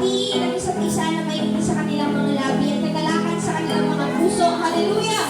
hatiin ang isa't isa na maiging sa kanilang mga labi at kagalakan sa kanilang mga puso. Hallelujah!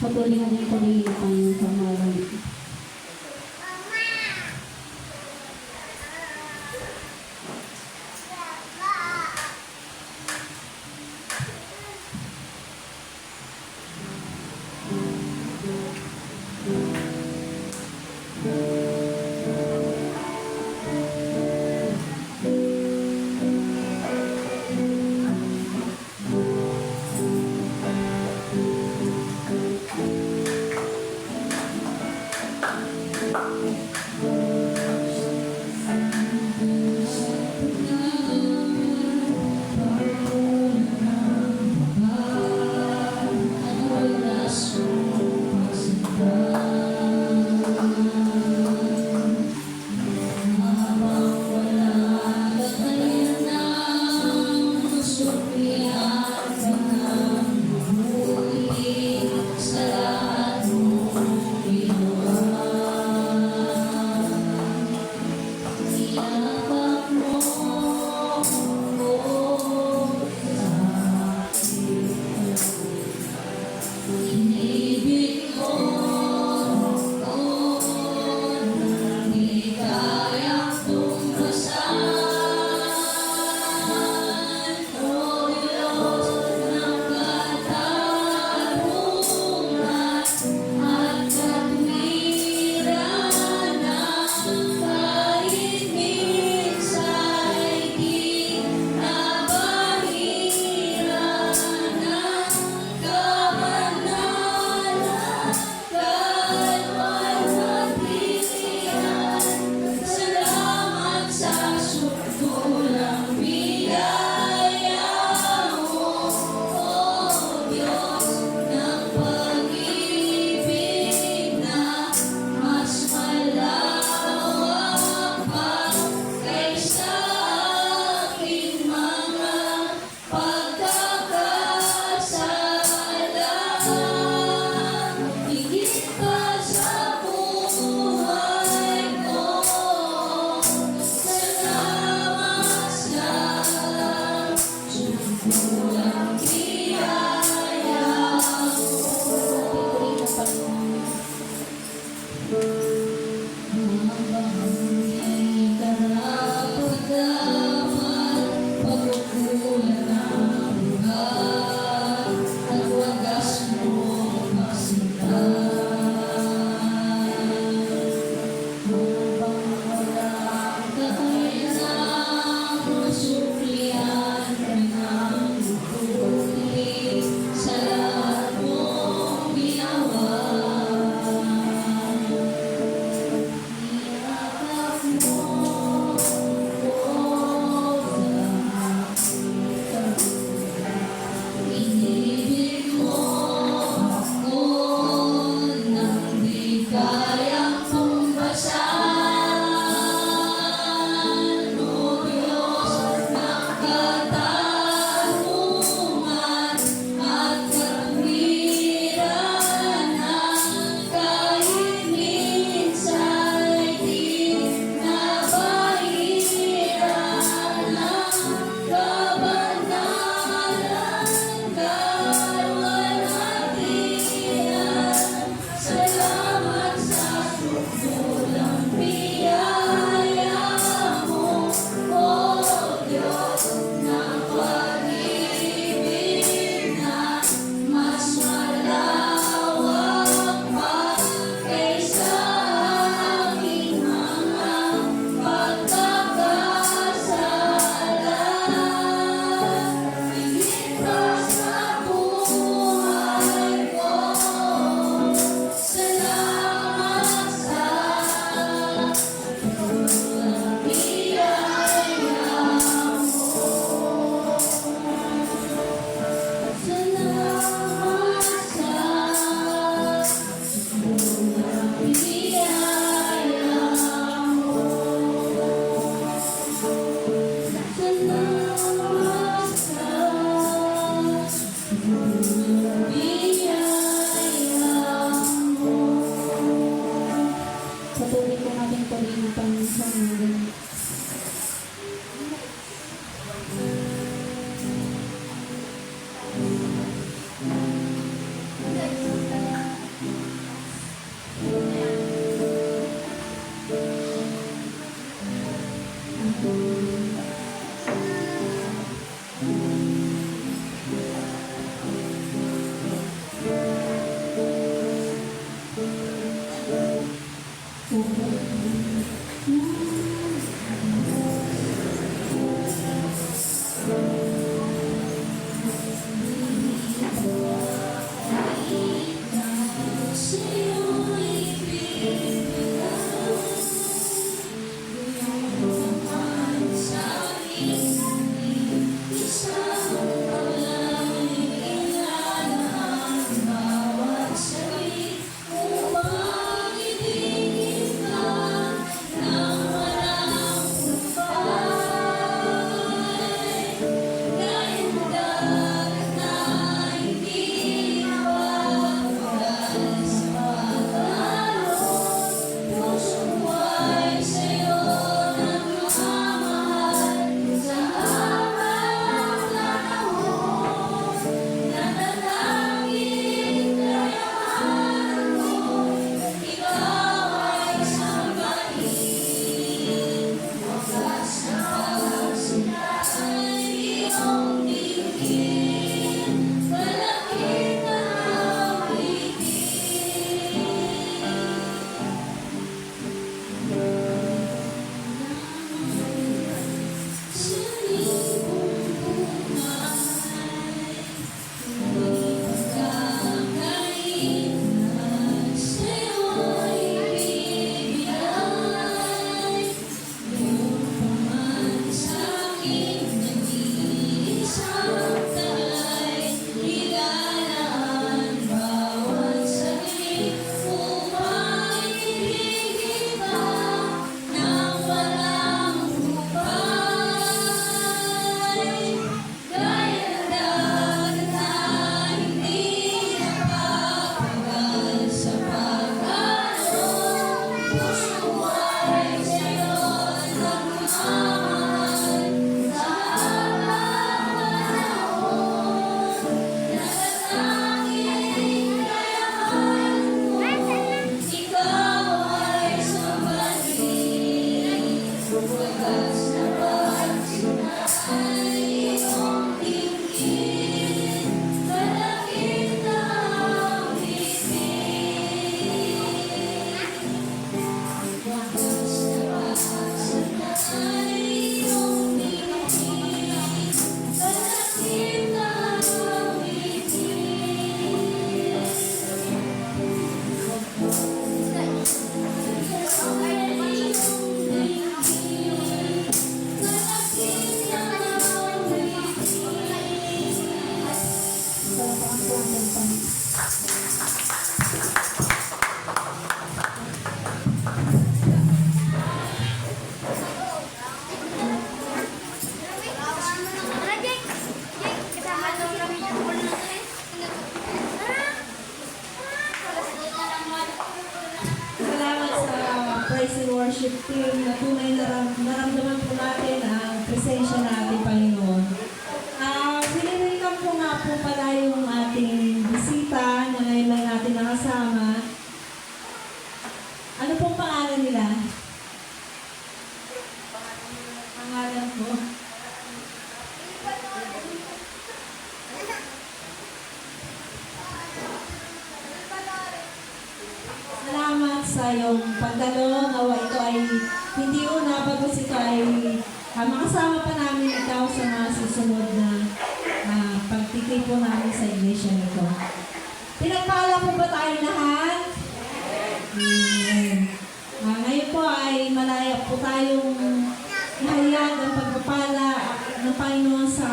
Patuloy na yung pag-iipan sa mga Palakpakan po ang ating Panginoon. Salamat sa praise and worship team na tunay na naramdaman po natin ang presensya ng ating Panginoon. Pinilikan po nga po pala yung ating bisita na ngayon lang natin nakasama. Ano pong pangalan nila? Pangalan po? Salamat sa iyong pagdalo. Nawa ito ay hindi una, bagos ito ay makasama pa namin ikaw sa mga susunod na pagtitig po namin sa iglesia nito. Pinagpala po ba tayo lahat? Amen. Ngayon po ay malaya po tayong ihayag ang pagpapala ng Panginoon sa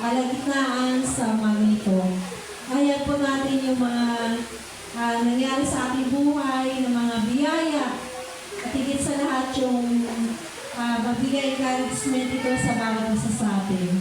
kalagitnaan sa mga ito. Hayag po natin yung mga nangyari sa ating buhay, ng mga biyaya, at higit sa lahat yung magbigay encouragement ito sa bawat isa sa atin.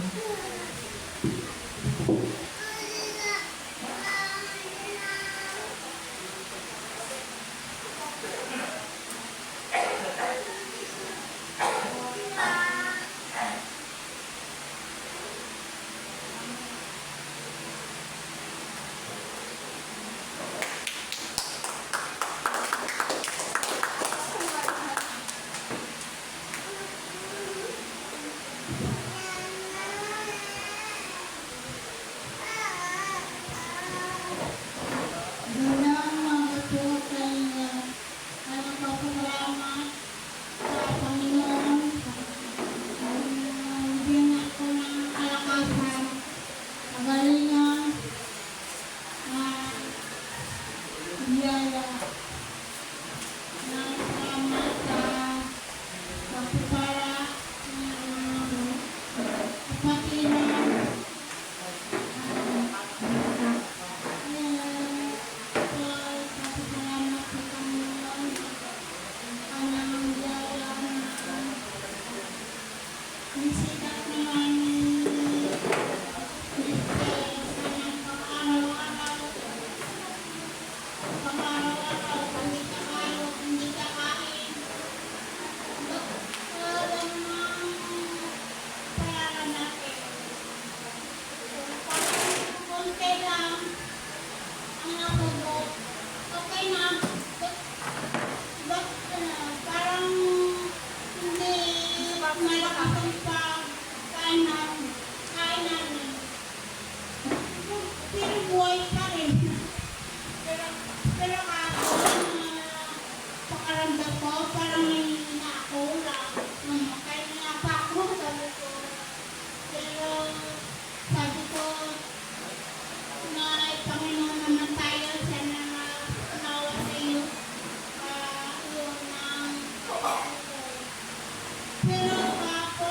Pero ako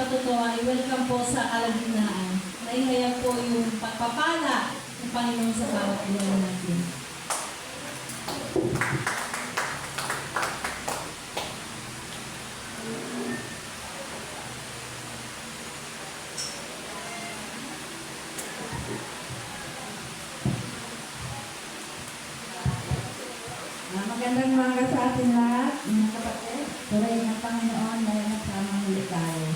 totoo ay welcome po sa kalagitnaan. Naihayag po yung pagpapala ng Panginoon sa bawat buhay natin. Magandang umaga sa ating lahat, mga kapatid. Purihin ng Panginoon dahil nagsama muli tayo.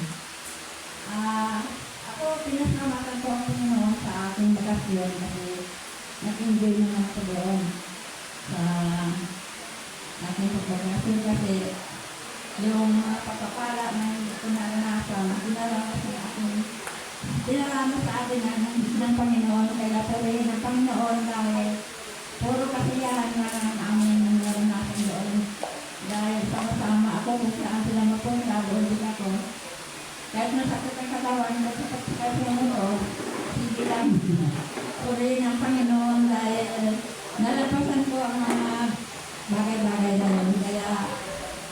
Ako, pinasalamatan ko ang Panginoon sa ating bakasyon kasi nag-enjoy naman ako doon sa ating pagbakasyon kasi yung pagpapala na hindi ko naranasan, dinalaman sa atin ng Panginoon. Kaya purihin ng Panginoon dahil puro kasiyahan na namin ang naranasan doon. Dahil sama-sama ako kung saan sila mapunta, doon din ako. Kahit nasakit ang katawan, nasakit sa Panginoon, sige lang. Purihin ng Panginoon dahil nalapasan ko ang mga bagay-bagay na yun. Kaya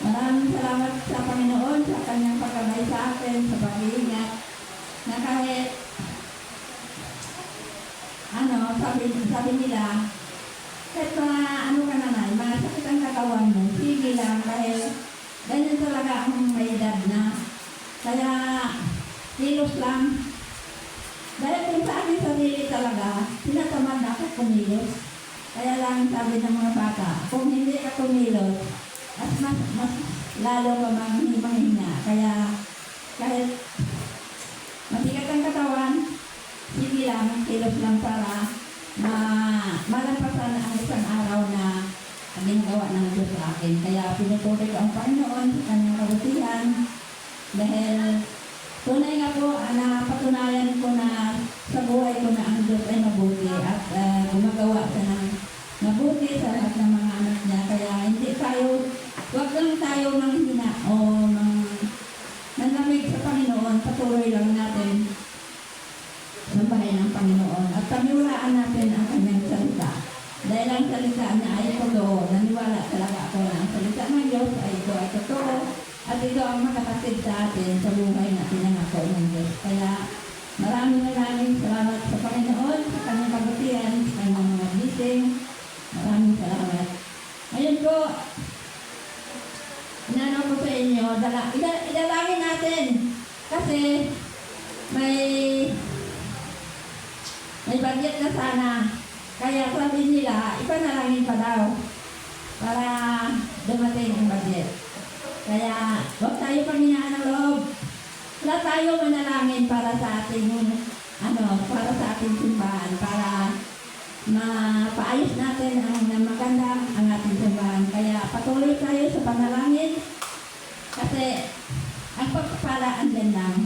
maraming salamat sa Panginoon sa kanyang pagkabay sa akin, sa pag-iingat, na kahit sabi nila, kahit mga ka naman, mga sakit ang katawan mo, sige lang dahil ganyan talaga ang may edad na. Kaya, kilos lang. Dahil kung sa akin sarili talaga, tinatamad ako kumilos. Kaya lang sabi ng mga bata, kung hindi ka kumilos, mas lalo ka manghina. Kaya, kahit matigat ang katawan, sige lang, kilos lang para malampasan ang isang araw na ginagawa ng Diyos sa akin. Kaya pinupuri ko ang Panginoon sa kanyang kabutihan dahil tunay nga po na patunayan ko na sa buhay ko na ang Diyos ay mabuti at gumagawa siya ng mabuti sa lahat ng mga anak niya. Kaya huwag lang tayo manghina o nanlamig sa Panginoon, patuloy lang natin sambahin ng Panginoon at paniwalaan natin ang kanyang salita. Dahil ang salita niya ay totoo, naniwala talaga ako na ang salita ng Diyos ay ito ay totoo at ito ang makakatid sa atin sa buhay na pinangako ng Diyos. Kaya maraming salamat sa Panginoon, sa kanyang kabutihan, sa kanyang mga blessing. Maraming salamat. Ngayon po, inano ko sa inyo, idalangin natin kasi may budget na sana. Kaya sabi nila, ipanalangin pa daw para dumating ang budget. Kaya huwag tayo panghinaan ng loob. Wala tayo manalangin para sa ating simbahan, para mapaayos natin ang maganda ang ating simbahan. Kaya patuloy tayo sa panalangin kasi ang pagpapala andyan lang.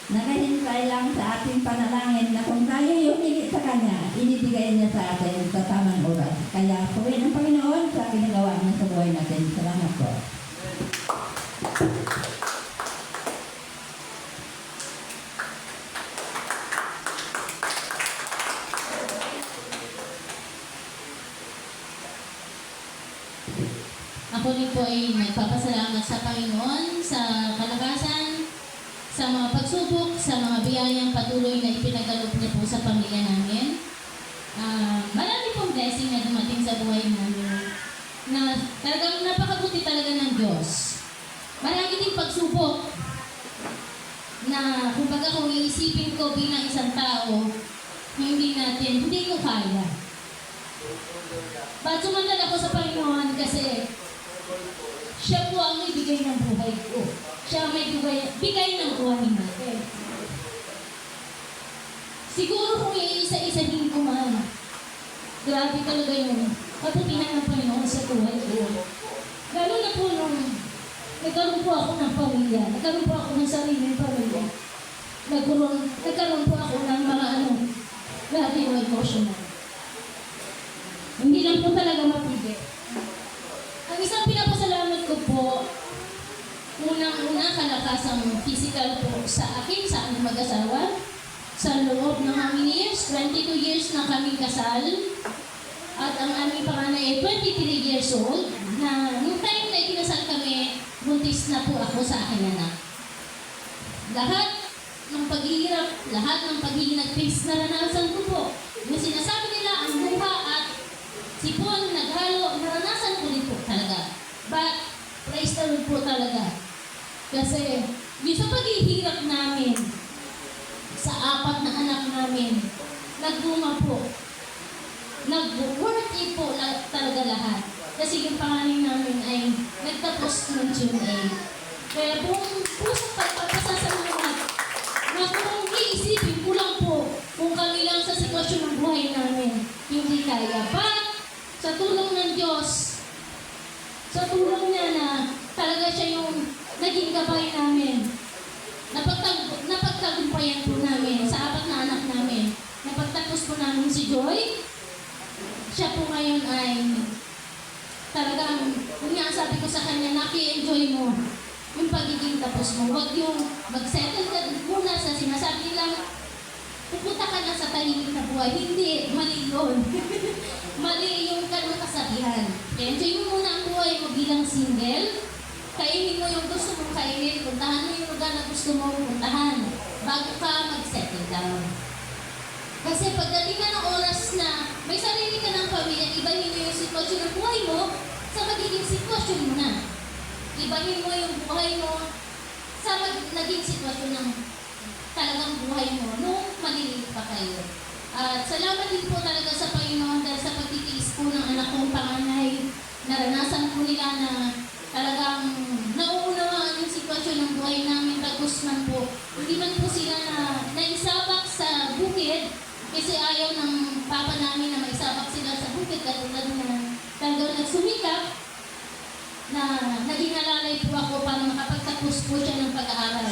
Nakahintay lang sa ating panalangin na kung tayo yung higit sa Kanya, inibigay niya sa atin sa tamang oras. Kaya purihin ng Panginoon sa ginagawa niya sa buhay natin. Salamat po. Ako rin po ay nagpapasalamat sa Panginoon sa kalakasan, sa mga pagsubok, sa mga biyayang patuloy na ipinagalop niya po sa pamilya namin. Marami pong blessing na dumating sa buhay namin na talagang napakabuti talaga ng Diyos. Marami ding pagsubok na kumbaga kung iisipin ko bilang isang tao, hindi ko kaya. Ba't sumandal ako sa Panginoon kasi siya po ang may bigay ng buhay ko. Siya ang may bigay ng buhay natin. Siguro kung iisa-isahin ko man, grabe talaga yung kabutihan ng Panginoon sa buhay ko. Lalo na po nung nagkaroon po ako ng pamilya, nagkaroon po ako ng sariling pamilya. Nagkaroon po ako ng mga lahat yung emotional. Hindi lang po talaga mapigil. Ang isang pinapasalamat ko po, unang-una kalakasang physical po sa akin, sa aming mag-asawa. Sa loob ng aming years, 22 years na kaming kasal. At ang aming panganay ay 23 years old, na nung time na ikinasal kami, buntis na po ako sa aking anak. lahat ng paghihirap, lahat ng paghihinag-face naranasan ko po. Yung sinasabi nila, ang luha at sipon, naghalo, naranasan ko din po talaga. But, praise the Lord po talaga. Kasi, yung sa paghihirap namin, sa apat na anak namin, nagbunga po. Nag-worth it po talaga lahat. Kasi yung pangalan namin ay nagtapos ng June 8. Kaya buong pusong pagpapasasalamat na kung iisipin ko lang po kung kami lang sa sitwasyon ng buhay namin, hindi kaya. But, sa tulong ng Diyos, sa tulong niya na talaga siya yung naging gabay namin, napagtagumpayan po namin sa apat na anak namin. Napagtapos po namin si Joy. Siya po ngayon ay talagang, yun nga sabi ko sa kanya, naki-enjoy mo yung pagiging tapos mo. Huwag yung mag-settle ka muna sa sinasabi nilang pupunta ka na sa tahimik na buhay. Hindi, mali yun. Mali yung ganun kasabihan. Enjoy mo muna ang buhay mo bilang single. Kainin mo yung gusto mong kainin. Puntahan mo yung lugar na gusto mong puntahan bago ka mag-settle down. Kasi pagdating na ng oras na may sarili ka ng pamilya, ibahin mo yung sitwasyon ng buhay mo sa magiging sitwasyon mo na. Ibahin mo yung buhay mo sa naging sitwasyon ng talagang buhay mo nung maliliit pa kayo. At salamat din po talaga sa Panginoon dahil sa pagtitiis po ng anak kong panganay. Naranasan po nila na talagang nauunawaan yung sitwasyon ng buhay namin, bagos man po. Hindi man po sila na naisabak sa bukid kasi ayaw ng papa namin na maisabak sila sa bukid katulad na talagang nagsumikap na naging alalay po ako para makapagtapos po siya ng pag-aaral.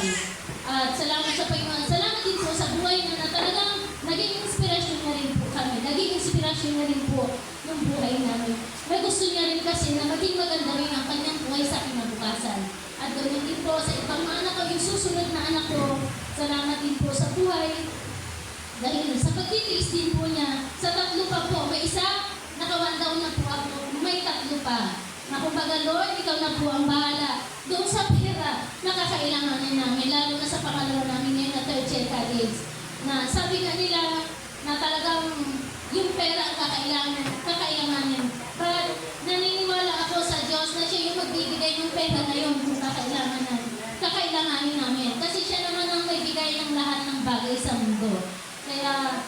At salamat sa Panginoon. Salamat din po sa buhay na talagang naging inspirasyon na rin po kami. Naging inspirasyon na rin po ng buhay namin. May gusto niya rin kasi na maging maganda rin ang kanyang buhay sa kinabukasan. At ganoon din po sa ibang mga anak ko, yung susunod na anak ko, salamat din po sa buhay. Dahil sa pagtitiis din po niya, sa tatlo pa po, may isa, nakawan down na po ako, may tatlo pa. Na kumbaga, Lord, ikaw na po ang bahala. Doon sa pera, nakakailanganin namin, lalo na sa pangalawa namin ngayon na third year college. Na sabi nga nila na talagang yung pera ang kakailanganin. But naniniwala ako sa Diyos na siya yung magbibigay ng pera na yun kung kakailanganin namin. Kasi siya naman ang magbibigay ng lahat ng bagay sa mundo. Kaya,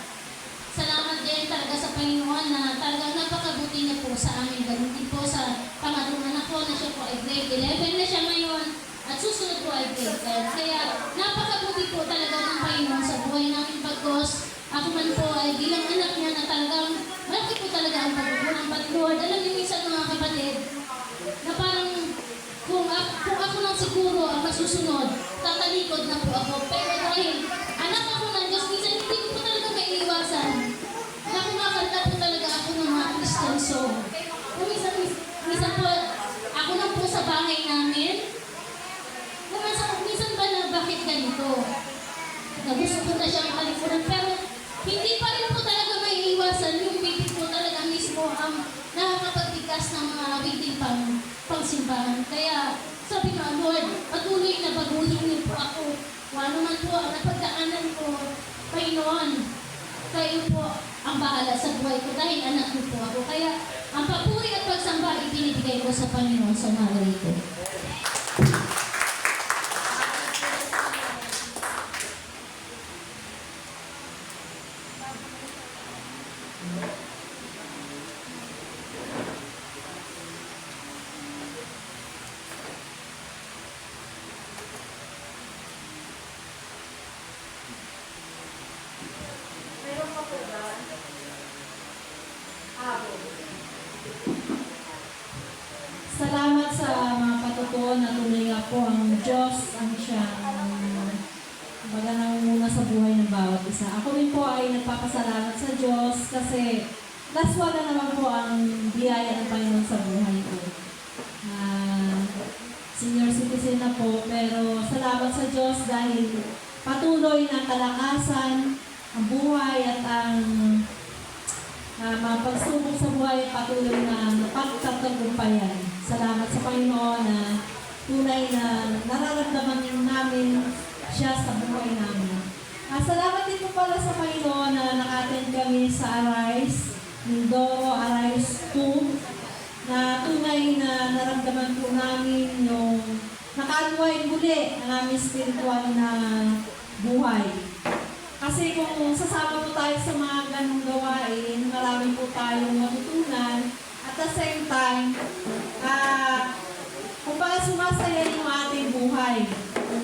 salamat din talaga sa Panginoon na talagang napakabuti niya po sa amin. Ganun din po sa pangatlong anak ko na siya po ay grade 11 na siya ngayon at susunod po ay grade 10. Kaya, napakabuti po talaga ng Panginoon sa buhay namin pagkos. Ako man po ay bilang anak niya na talagang malaki po talaga ang pagkukulang. But Lord, alam niyo minsan mga kapatid, na parang kung ako lang siguro ang masusunod, tatalikod na po ako. Pero dahil anak ako ng Diyos, minsan hindi ko po talaga maiiwasan na kumakanta po talaga ako ng mga Christian song. Kung minsan po, ako lang po sa bahay namin, minsan ba na bakit ganito? Na gusto ko na siyang kalimutan, pero hindi pa rin po talaga maiiwasan yung bibig po talaga mismo ang nakakapagbigas ng mga awiting pangsimbahan. Kaya sabi ko, Lord, patuloy na baguhin niyo po ako. Kung ano man po ang napagdaanan ko, Panginoon, kayo po ang bahala sa buhay ko dahil anak niyo po ako. Kaya ang papuri at pagsamba ibinibigay ko sa Panginoon sa naray ko. Salamat sa mga patutuon na tunay nga po ang Diyos ang siyang baga nangunguna sa buhay ng bawat isa. Ako rin po ay nagpapasalamat sa Diyos kasi last wala naman po ang biyaya ng Panginoon sa buhay ko. Senior citizen na po, pero salamat sa Diyos dahil patuloy na kalakasan, ang buhay at ang mga pagsubok sa buhay patuloy na pagtatagumpayan. Salamat sa Panginoon na tunay na nararamdaman namin siya sa buhay namin. Salamat din po pala sa Panginoon na naka-attend kami sa Arise, Mindoro Arise 2, na tunay na naramdaman po namin yung naka-unwind muli ang aming spiritual na buhay. Kasi kung sasama po tayo sa mga ganong gawain, marami po tayong matutunan. At the same time, kung baka sumasaya yung ating buhay.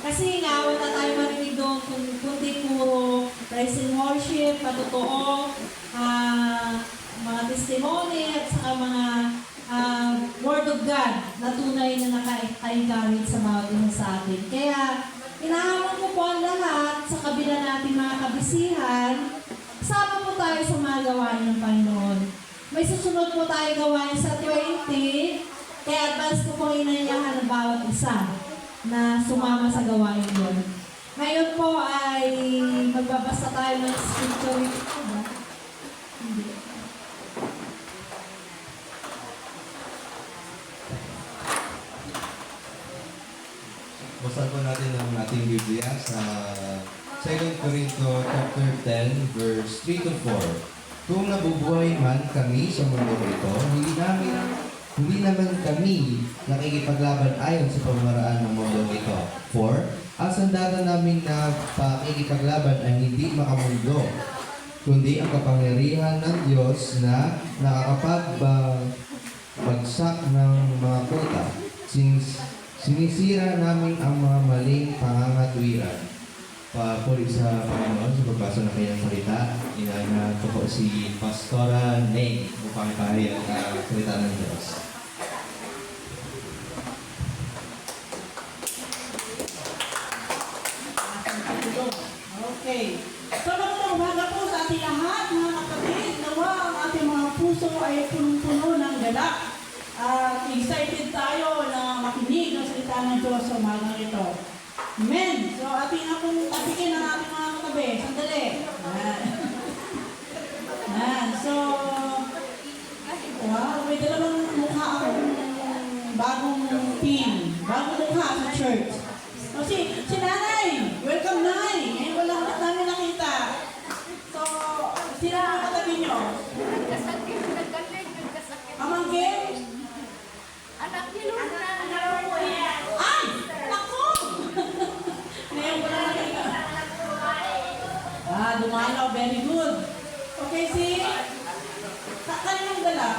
Kasi nga, wala tayo marinig doon kundi puro praise and worship, patotoo, mga testimony, at saka mga Word of God na tunay na naka-encourage sa bawat isa sa atin. Kaya, inahamon ko po ang lahat sa kabila natin mga kabisihan, sama po tayo sa mga gawain ng Panginoon. May susunod po tayo gawain sa 20, kaya advance ko po inayahan ng bawat isa na sumama sa gawain yun. Ngayon po ay magbabasa tayo ng scripture. Hindi. Basahin po natin ang ating Biblia sa 2 Corinto chapter 10, verse 3 to 4. Kung nabubuhay man kami sa mundo ito, hindi naman kami nakikipaglaban ayon sa pamaraan ng mundo ito. For, ang sandata namin na pakikipaglaban ay hindi makamundo, kundi ang kapangyarihan ng Diyos na nakakapagbagsak ng mga kuta. Sinisira namin ang mga maling pangangatwiran. Papuri sa Panginoon sa pagbasa ng kanyang salita. Inaana ko po si Pastora Nate upang ipahayag ang salita ng Diyos. Okay. So, magandang umaga po sa ating lahat, mga kapatid. Nawa ang ating mga puso ay punong-puno ng galak. At excited tayo na makinig ng salita ng Diyos sa umagang ito. Amen. So, ating akong tapikin ang ating mga katabi. Sandali. Ayan. So, wow, may dalawang mukha akong bagong team. Bagong mukha sa church. O, si Nanay. Welcome, Nay. Ngayon wala ulit namin nakita. So, sino ang katabi nyo? Amangkin? Anak ni Luna. Ay! Naku! Ngayon wala nakita. Dumalaw. Very good. Okay, si... Kaninong dala?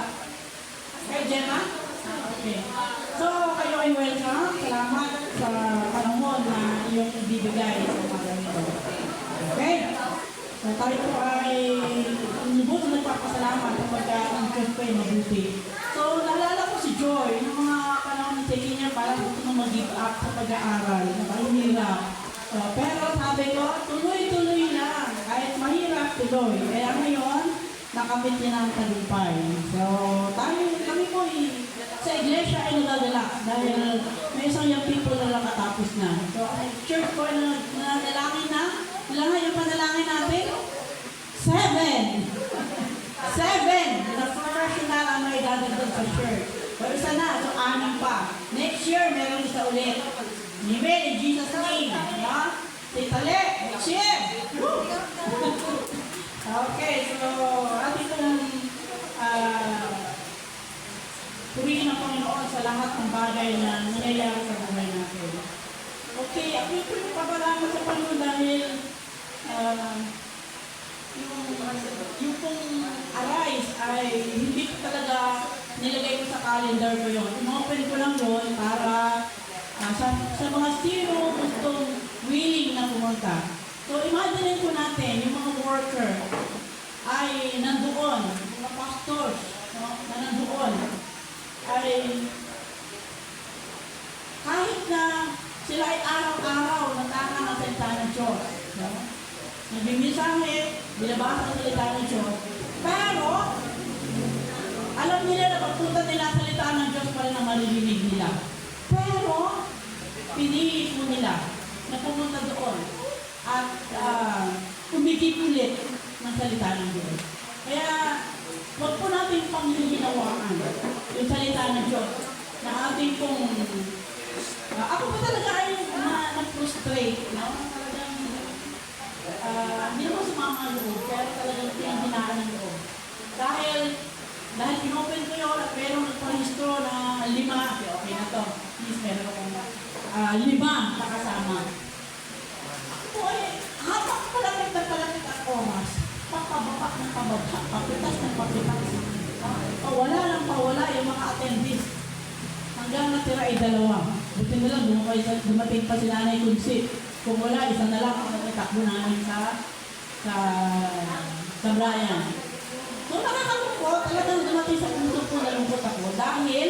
Kay Gemma? Okay. So, kayo ay welcome. Salamat sa panahon na iyong ibibigay sa mga ito. Okay? So, tayo po ay lubos na nagpapasalamat kapag ang Diyos ko ay mabuti. So, naalala ko si Joy, ng mga panahon ni Teki niya, parang gusto na mag-give up sa pag-aaral, nakahirap. So, pero sabi ko, tuloy-tuloy lang, kahit mahirap, tuloy. Kaya ngayon, nakamit niya ng tagumpay. So, kami po sa iglesia ay nagagala dahil may isang young people na nakatapos na. So, ang church ko ay nanalangin na. Ilan nga yung panalangin natin? 7! 7! Na professional ang may dadagdag sa church. O isa na, so 6 pa. Next year, meron isa ulit. Amen, in Jesus' name. Titali, next year! Woo! Okay, so ating itong purihin ng Panginoon sa lahat ng bagay na nangyayari sa buhay natin. Okay, ako ito yung papalaman sa Panginoon dahil yung pong Arise ay hindi ko talaga nilagay ko sa calendar ko yun. Inopen ko lang yun para sa mga sino gustong willing na pumunta. So, imagine po natin, yung mga worker ay nandoon, mga pastors na nandoon, ay kahit na sila ay araw-araw natanga ng salita ng Diyos. No? Nagbibisahe, binabasa ang salita ng Diyos. Pero, alam nila na pagpunta nila ang salita ng Diyos pa rin ang maririnig nila. Pero, pinili po nila na pumunta doon at umigit ulit ng salita ng Diyos. Kaya, huwag po natin panghihinawaan yung salita ng Diyos na ating pong... ako pa talaga ay frustrate, no? Talagang, hindi mo sumama ang loob, kaya talagang pinanghinaan ng loob. Dahil pinopen ko yun at meron nagparehistro na 5, okay na to, please meron akong 5 na kasama. Ako po ay, habang palapit ang oras, pagpababak ng pababak, papitas ng papitas, pawala ng pawala yung mga attendees. Hanggang natira ay 2. Buti na lang, dumating pa si Nanay Kunsit. Kung wala, isa na lang ang nagtakbo namin sa Brian. So nakakalungkot, talagang dumating sa puso ko, nalungkot ako. Dahil,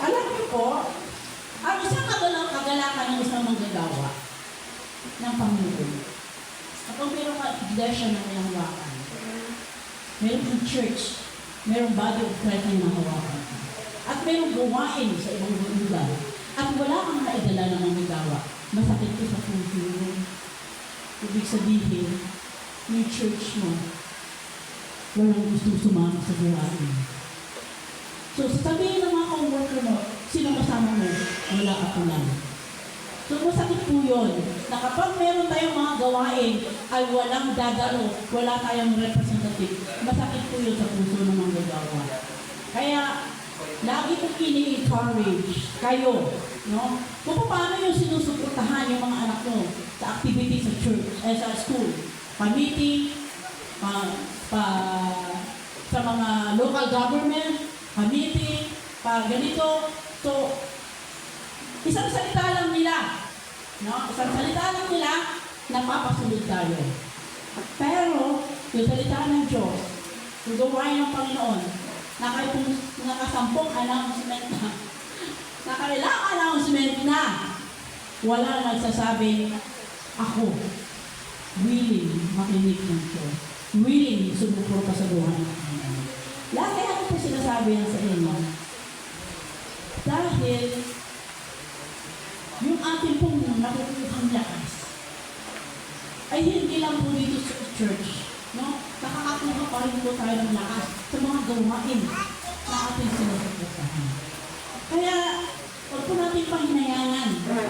alam niyo po, ang isang kagalakan ng isang manggagawa ng Panginoon. Kapag mayroong iglesia na may hawakan, mayroong church, mayroong body of Christ na nahawakan, at mayroong gawain sa ibang lugar, at wala kang naidala ng manggagawa, masakit ko sa puso. Ibig sabihin, yung church mo, walang gusto sumama sa gawain. So, sabihin ng mga co-worker mo, sino kasama mo? Wala ako lang. So, masakit po yun, na kapag meron tayong mga gawain, ay walang dadalo, wala tayong representative, masakit po yun sa puso ng mga gawa. Kaya, lagi kong ini-encourage kayo, no? Kung paano yung sinusuportahan yung mga anak mo sa activity sa church, sa school, pa-meeting, sa mga local government, pa-meeting, pa-ganito. So, isang salita lang nila, no? Isang salita lang nila, napapasunod tayo. Pero, yung salita ng Diyos, yung gawain ng Panginoon, nakasampung announcement na, nakailang announcement na, wala nagsasabing, ako, willing makinig ng Diyos, willing sumupro sa buhay ng Panginoon. Lagi ako po sinasabi yan sa inyo, dahil, yung ating pong nakukuhang lakas, ay hindi lang po dito sa church, no? Nakakakuha pa rin po tayo ng lakas sa mga gawain na ating sinusuportahan. Kaya, huwag po natin panghinayangan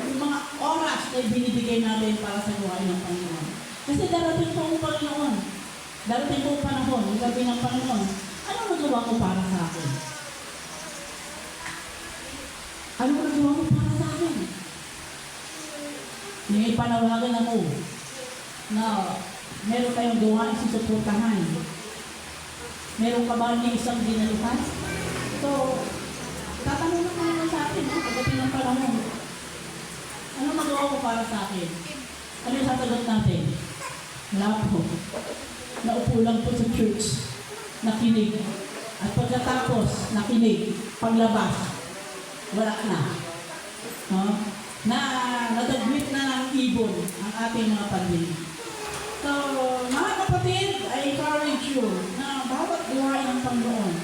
yung mga oras na binibigay natin para sa gawain ng Panginoon. Kasi darating po ang Panginoon. Darating po ang panahon, yung gabi ng Panginoon. Ano nagawa ko para sa akin? Ano nagawa ko para sa akin? May panawagan ako na meron kayong gawain susuportahan. Meron ka ba niya isang dinaluhan? So, tatanong na naman sa atin, pagdating ng panahon, ano magawa ko para sa akin? Ano yung sasagot natin? Wala po. Naupo lang po sa church, nakinig. At pagkatapos, nakinig, paglabas, wala na. No? Nadagwit na ng ibon ang ating mga pamilya. So, mga kapatid, I encourage you na bawat gawain ng Panginoon,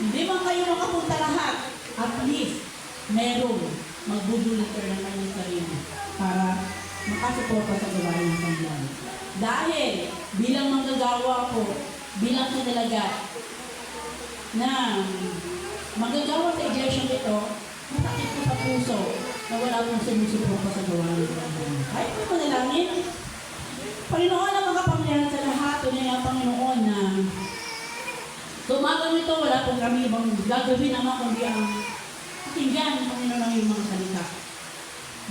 hindi man kayo makapunta lahat, at least, meron magbubuliter ng kanyang sarili para makasuporta sa gawain ng Panginoon. Dahil, bilang manggagawa ko, bilang kadalagat, na manggagawa sa iglesia nito, masakit ko sa puso na wala akong sumusuporta sa gawain ng Panginoon. Kahit mo manalangin, Panginoon ang makapangyarihan sa lahat, tunay ang Panginoon na tumagal nito, wala pong kami ibang gagawin naman kundi ang pakinggan ng Panginoon ang iyong mga salita.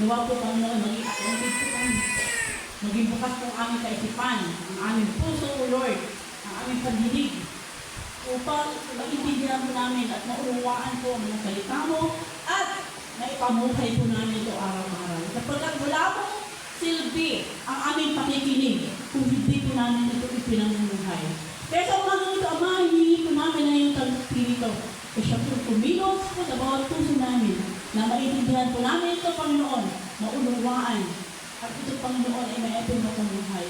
Nawa po Panginoon, maging bukas po ang aming kaisipan, ang aming puso, O Lord, ang aming pagdidig, upang maintindihan po namin at maunawaan po ang mga salita mo at maipamuhay po namin ito araw-araw. Sapagkat wala pong silbi ang aming pakikinig kung hindi po namin ito ipinangunuhay. Kaya sa umagang ito, Ama, hihingi po namin na yung Espiritu. E siya po kumilos po sa bawat puso namin na maintindihan po namin ito, Panginoon, maunawaan. At ito, Panginoon, ay may ito mapamuhay.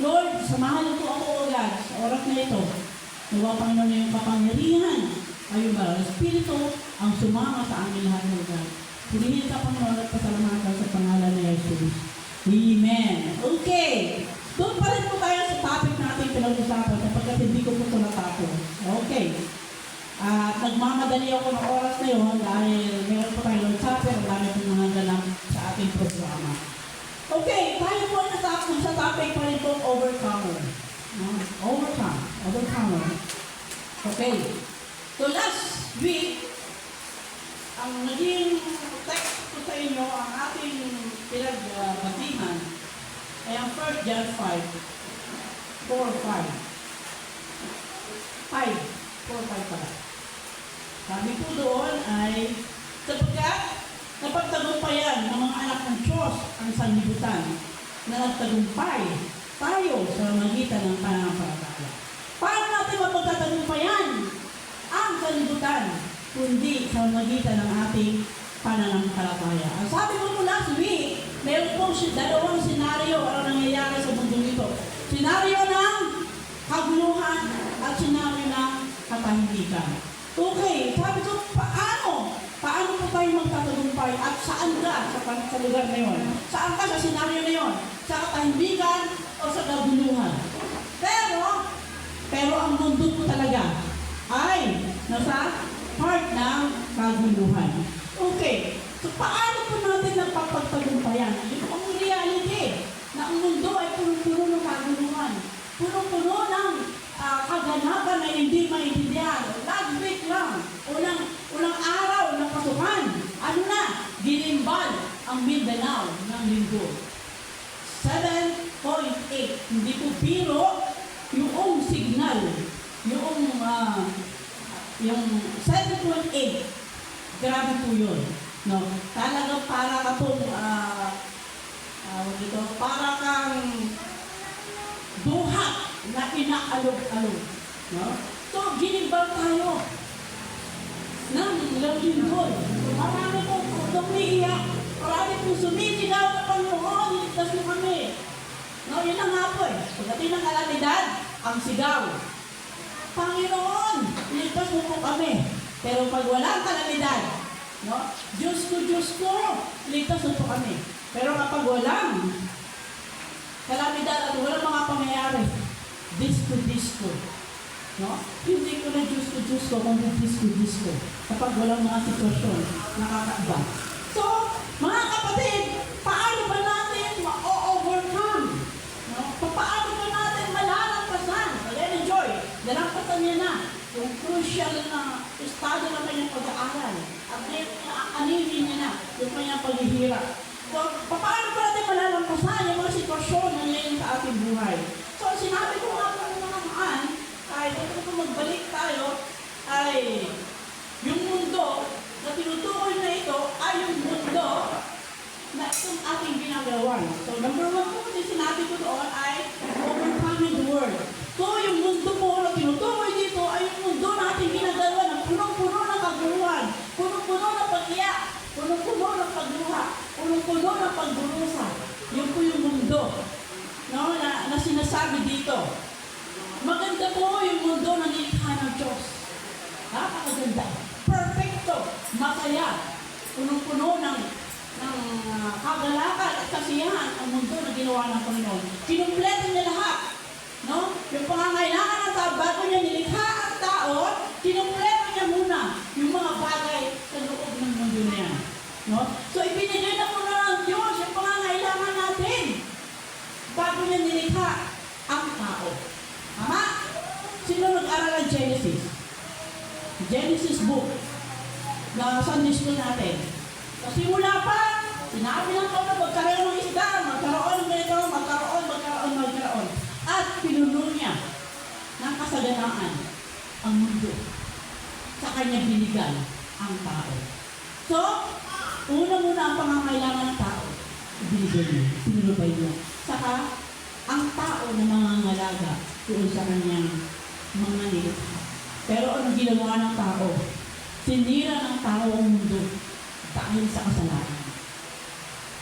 Lord, samahan po ako agad sa oras na ito. Nawa, Panginoon, na yung kapangyarihan ay yung Banal na Espiritu ang sumama sa aming lahat ng lugar. Pilihin sa Panginoon at pasalamatan sa pangalan ni Jesus. Amen. Okay. Doon pa rin po tayo sa topic natin pinag-usapan sapagkat hindi ko po ito natapos. Okay. At nagmamadali ako ng oras na yun dahil meron po tayo ng chapter at dami po nanganganap sa ating programa. Okay, tayo po ay sa topic pa rin po, overcomer. Overcomer. Okay. So last week, ang naging text ko sa inyo, ang ating pinagbatihan, ay ang 1 John 5, 4, 5. 4, 5 pala. Sabi po doon ay, sapagkat napagtagumpayan ng mga anak ng Diyos ang sanlibutan na nagtagumpay tayo sa magitan ng pananampalataya. Paano natin mapagtatagumpayan ang sanlibutan kundi sa magitan ng ating pananampalataya? Ang sabi ko last week, meron pong dalawang senaryo ang nangyayari sa mundo nito. Senaryo ng kaguluhan at senaryo ng katahimikan. Okay, sabi ko, paano po tayo magtatagumpay at saan ka sa lugar na yun? Saan ka sa senaryo na yun? Sa katahimikan o sa kaguluhan? Pero ang mundo po talaga ay nasa part ng kaguluhan. Okay, so paano po natin napapagtagumpayan? Ito ang reality na ang mundo ay punong-puno ng kaguluhan. Punong-puno ng kaganapan na hindi maintindihan. Last week lang, unang araw ng pasukan, ginimbal ang Mindanao ng linggo. 7.8, hindi po biro yung signal, yung 7.8, grabe po yun. No? Talagang para ka pong, para kang duhat na inaalog-alog. No? So, ginimbal tayo ng linggo. Marami po umiiyak, marami po sumisigaw na Panginoon, iligtas mo kami. No, yun ang nga po eh. Pagdating ng kalamidad, ang sigaw, Panginoon, iligtas mo po kami. Pero pag walang kalamidad, no, Diyos ko, iligtas mo po kami. Pero kapag walang kalamidad at walang mga pangyayari, disco. No? Hindi ko na Diyos ko, kundi disco. Kapag walang mga sitwasyon, nakakaiba. So, mga kapatid, paano ba natin ma-overcome? No? Paano ba natin malalampasan? Ayan, enjoy. Nalampasan niya na yung crucial na estado ng kanyang pag-aaral. At aninin niya na yung kanyang paghihirap. So, paano ba natin malalampasan yung mga sitwasyon na ngayon sa ating buhay? So, sinabi ko nga po naman, ay kung magbalik tayo, ay yung mundo na tinutukoy na ito ay yung mundo na itong ating ginagawa. So, number 1 po kasi sinabi ko doon ay overcoming the world. So, yung mundo po na tinutukoy dito ay yung mundo na ating ginagawa na punong-puno ng kaguluhan, punong-puno ng pag-iyak, punong-puno ng pagluha, punong-puno ng pagdurusa. Yun po yung mundo, no, na sinasabi dito. Maganda po yung mundo na nilikha ng Diyos. Napakaganda. Perfecto. Masaya. Punong-puno ng kagalakan at kasiyahan ang mundo na ginawa ng Panginoon. Kinumpleto niya lahat. No? Yung pangangailangan ng tao, bago niya nilikha ang tao, kinumpleto niya muna yung mga bagay sa loob ng mundo na yan. No? So, ibinigay na muna ng Diyos yung pangangailangan natin bago niya nilikha ang tao. Tama? Sino nag-aral ng Genesis? Genesis book na Sunday school natin. Kasi mula pa, sinabi lang ko na magkaroon ng isda, magkaroon ng ganito, magkaroon. At pinuno niya ng kasaganaan ang mundo. Sa kanya binigay ang tao. So, una-muna ang pangangailangan ng tao. Ibinigay niya, pinulubay niya. Saka, ang tao na mangangalaga doon sa kanyang mga nilikha. Pero anong ginawa ng tao? Sinira ng tao ang mundo dahil sa kasalanan.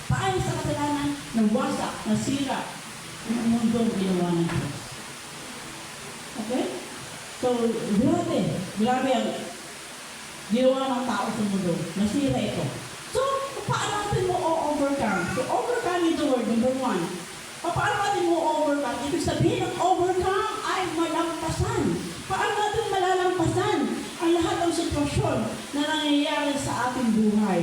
Dahil sa kasalanan, nawasak, nasira ang mundo ang ginawa ng Diyos. Okay? So, grabe ang ginawa ng tao sa mundo. Nasira ito. So, paano natin mo overcome? So, overcome the word, number 1. Paano natin mo overcome? Ibig sabihin ng overcome ay malampasan. Paano natin malalampasan ang lahat ng sitwasyon na nangyayari sa ating buhay?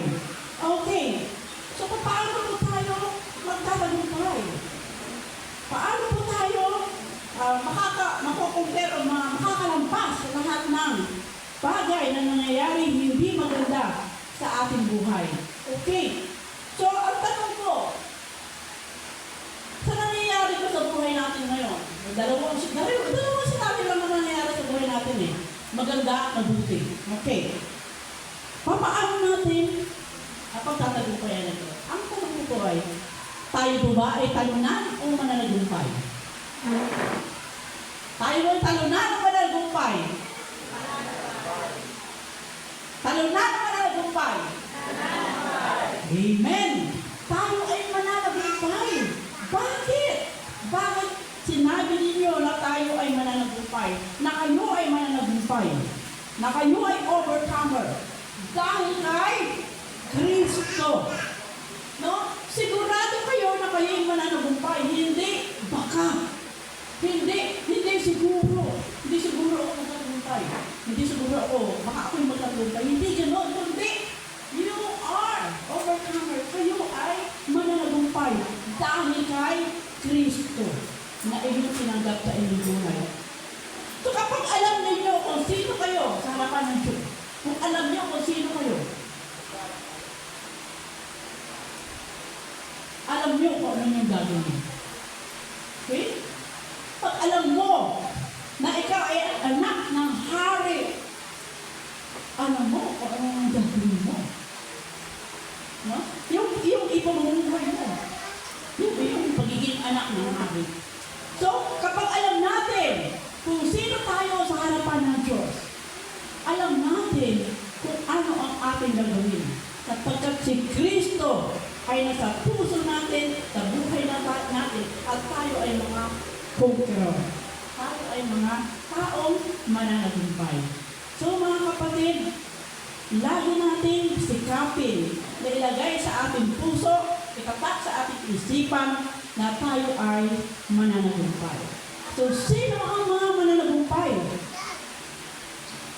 Okay. So, paano po tayo magtatagumpay? Paano po tayo makukumpir o makakalampas sa lahat ng bagay na nangyayari hindi maganda sa ating buhay? Okay. So, ang tanong ko, sa nangyayari ko sa buhay natin ngayon, dalawang sinabi lang na nangyayari sa buhay natin eh. Maganda, mabuti. Okay. Papaano natin pagtatagumpayan ito? Ang tanong ko po ay, tayo po ba ay talunan o mananagumpay? Tayo ay talunan o mananagumpay? Talunan o mananagumpay? Amen! Tayo ay mananagumpay. Bakit? Bakit sinabi ninyo na tayo ay mananagumpay? Na kayo ay mananagumpay? Na kayo ay overcomer? Dahil kay Kristo. No? Sigurado kayo na kayo ay mananagumpay. Hindi baka. Hindi siguro. Hindi siguro ako magtagumpay. Hindi siguro ako, baka ako'y magtagumpay. Hindi gano'n. Kundi, you are overcomer. Kayo ay mananagumpay. Dahil kay Kristo na inyong sinanggap sa inyong buhay. So kapag alam ninyo kung sino kayo sa harapan ng Diyos, kung alam niyo kung sino kayo, alam niyo kung ano yung gagawin. Okay? Pag alam mo na ikaw ay anak ng hari, alam mo kung ano yung gagawin mo. No? Yung ipamumuhay mo. Yung pagiging anak ng hari. So, kapag alam natin kung sino tayo sa harapan ng Diyos, alam natin kung ano ang ating gagawin. Sapagkat si Kristo ay nasa puso natin, sa buhay natin, at tayo ay mga conqueror. Tayo ay mga taong mananagumpay. So mga kapatid, lagi natin sikapin na ilagay sa ating puso, itatak sa ating isipan na tayo ay mananagumpay. So sino ang mga mananagumpay?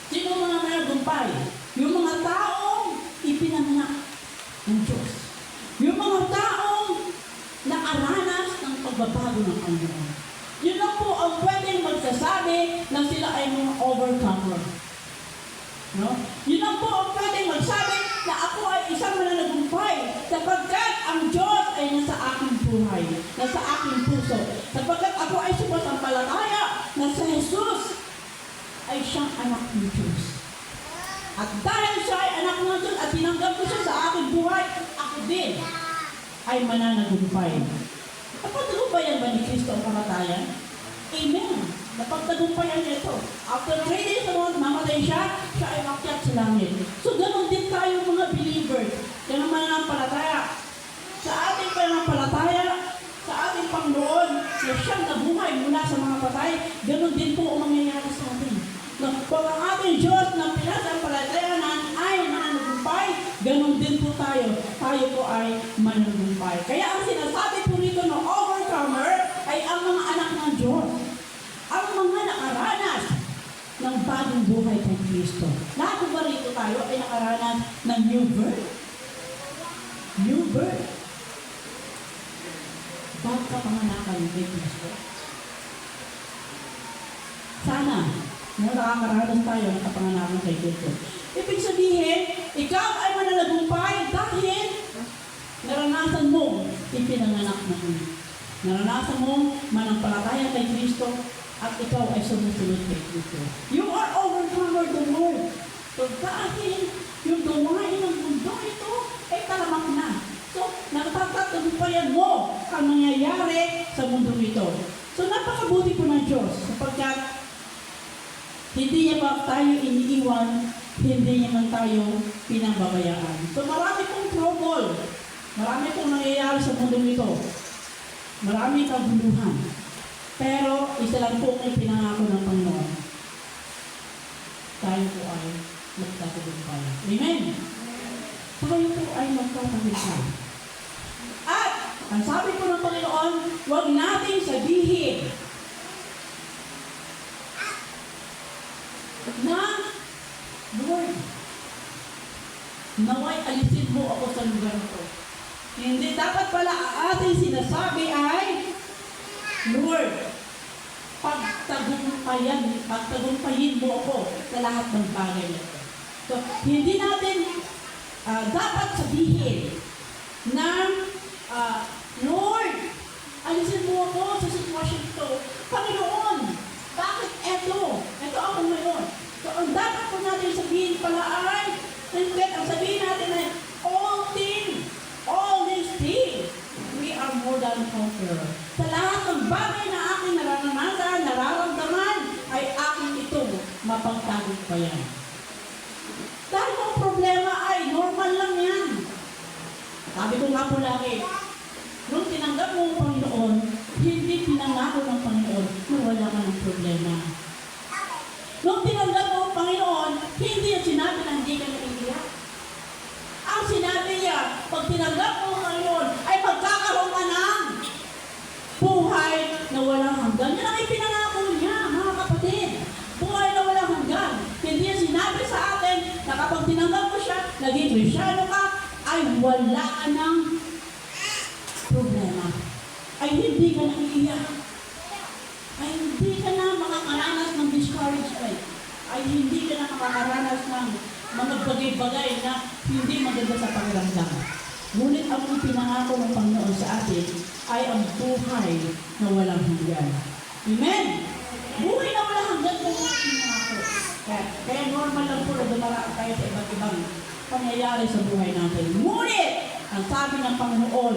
Sino ang mga mananagumpay? Yung mga taong ipinanganak ng Diyos. Yung mga taong nakaranas ng pagbabago ng Panginoon. Yun lang po ang pwedeng magsasabi na sila ay mga overcomer. No? Yun lang po ang pwedeng magsabi na ako ay isang mananagumpay sapagkat ang Diyos ay nasa aking buhay, nasa aking puso. Sapagkat ako ay sumasampalataya na si Jesus ay siyang anak ng Diyos. At dahil siya ay anak ng Diyos at tinanggap ko siya sa aking buhay, ako din ay mananagumpay. Napagtagumpayan ba ni Kristo ang kamatayan? Amen. Napagtagumpayan niya ito. After 3 days naman, mamatay siya ay makyat sa langit. So, ganun din tayo mga believers. Yan ang mananampalataya. Sa ating pananampalataya, sa ating Panginoon, na siyang nabuhay mula sa mga patay, ganun din po ang mangyayari sa atin. Kung ang ating Diyos na pinasampalatayanan ay mananagumpay, ganun din po tayo. Tayo po ay mananagumpay. Kaya ang sinasabi po rito ng overcomer ay ang mga anak ng Diyos. Ang mga nakaranas ng bagong buhay kay Kristo. Lahat ba rito tayo ay nakaranas ng new birth? New birth. Ba't ka panganakan kay Kristo? Sana, nakakaranas tayo ng kapanganakan kay Kristo. Ibig sabihin, ikaw ay mananagumpay dahil naranasan mo ipinanganak na Diyos. Naranasan mo manampalataya kay Kristo at ikaw ay sumusunod kay Kristo. You are overcomer the world. So dahil yung gawain ng mundo ito ay talamak na. So natatagumpayan mo ang nangyayari sa mundo ito. So napakabuti po ng Diyos sapagkat hindi niya ba tayo iniiwan, hindi niya man tayo pinababayaan. So marami pong trouble, marami pong nangyayari sa mundo ito. Marami kaguluhan. Pero isa lang po ay pinangako ng Panginoon. Tayo po ay magtatagumpay. Amen? Tayo po ay magtatagumpay. At ang sabi po ng Panginoon, huwag nating sabihin na, Lord, naway alisin mo ako sa lugar ito. Hindi dapat pala ang ating sinasabi ay, Lord, pagtagumpayin mo ako sa lahat ng bagay na ito. So, hindi natin dapat sabihin na, Lord, alisin mo ako sa sitwasyon ito. Panginoon, bakit eto? Ito ako ngayon. So, ang dapat po natin sabihin pala ay, ang sabihin natin ay, all these things, we are more than conqueror. Sa lahat ng bagay na aking nararanasan, nararamdaman, ay aking ito mapagtagumpayan. Dahil ang problema ay normal lang yan. Sabi ko nga po lagi, nung tinanggap mo ang Panginoon, hindi pinangako ng Panginoon na wala ka ng problema. Nung tinanggap mo ang Panginoon, hindi yung sinabi na hindi ka naiiyak. Ang sinabi niya, pag tinanggap mo ang Panginoon, ay magkakaroon ka ng buhay na walang hanggan. Yan ang ipinangako niya, mga kapatid. Buhay na walang hanggan. Hindi yung sinabi sa atin na kapag tinanggap mo siya, naging Kristyano ka, ay wala ka ng problema. Ay hindi ka naiiyak. Ay hindi ka na makakaranas ng discouragement. Ay hindi ka na makakaranas ng mga bagay-bagay na hindi maganda sa pakiramdam. Ngunit ang pinangako ng Panginoon sa atin ay ang buhay na walang hanggan. Amen? Buhay na walang hanggan po ang pinangako. Kaya normal lang po na dumaraan tayo sa iba't ibang pangyayari sa buhay natin. Ngunit, ang sabi ng Panginoon,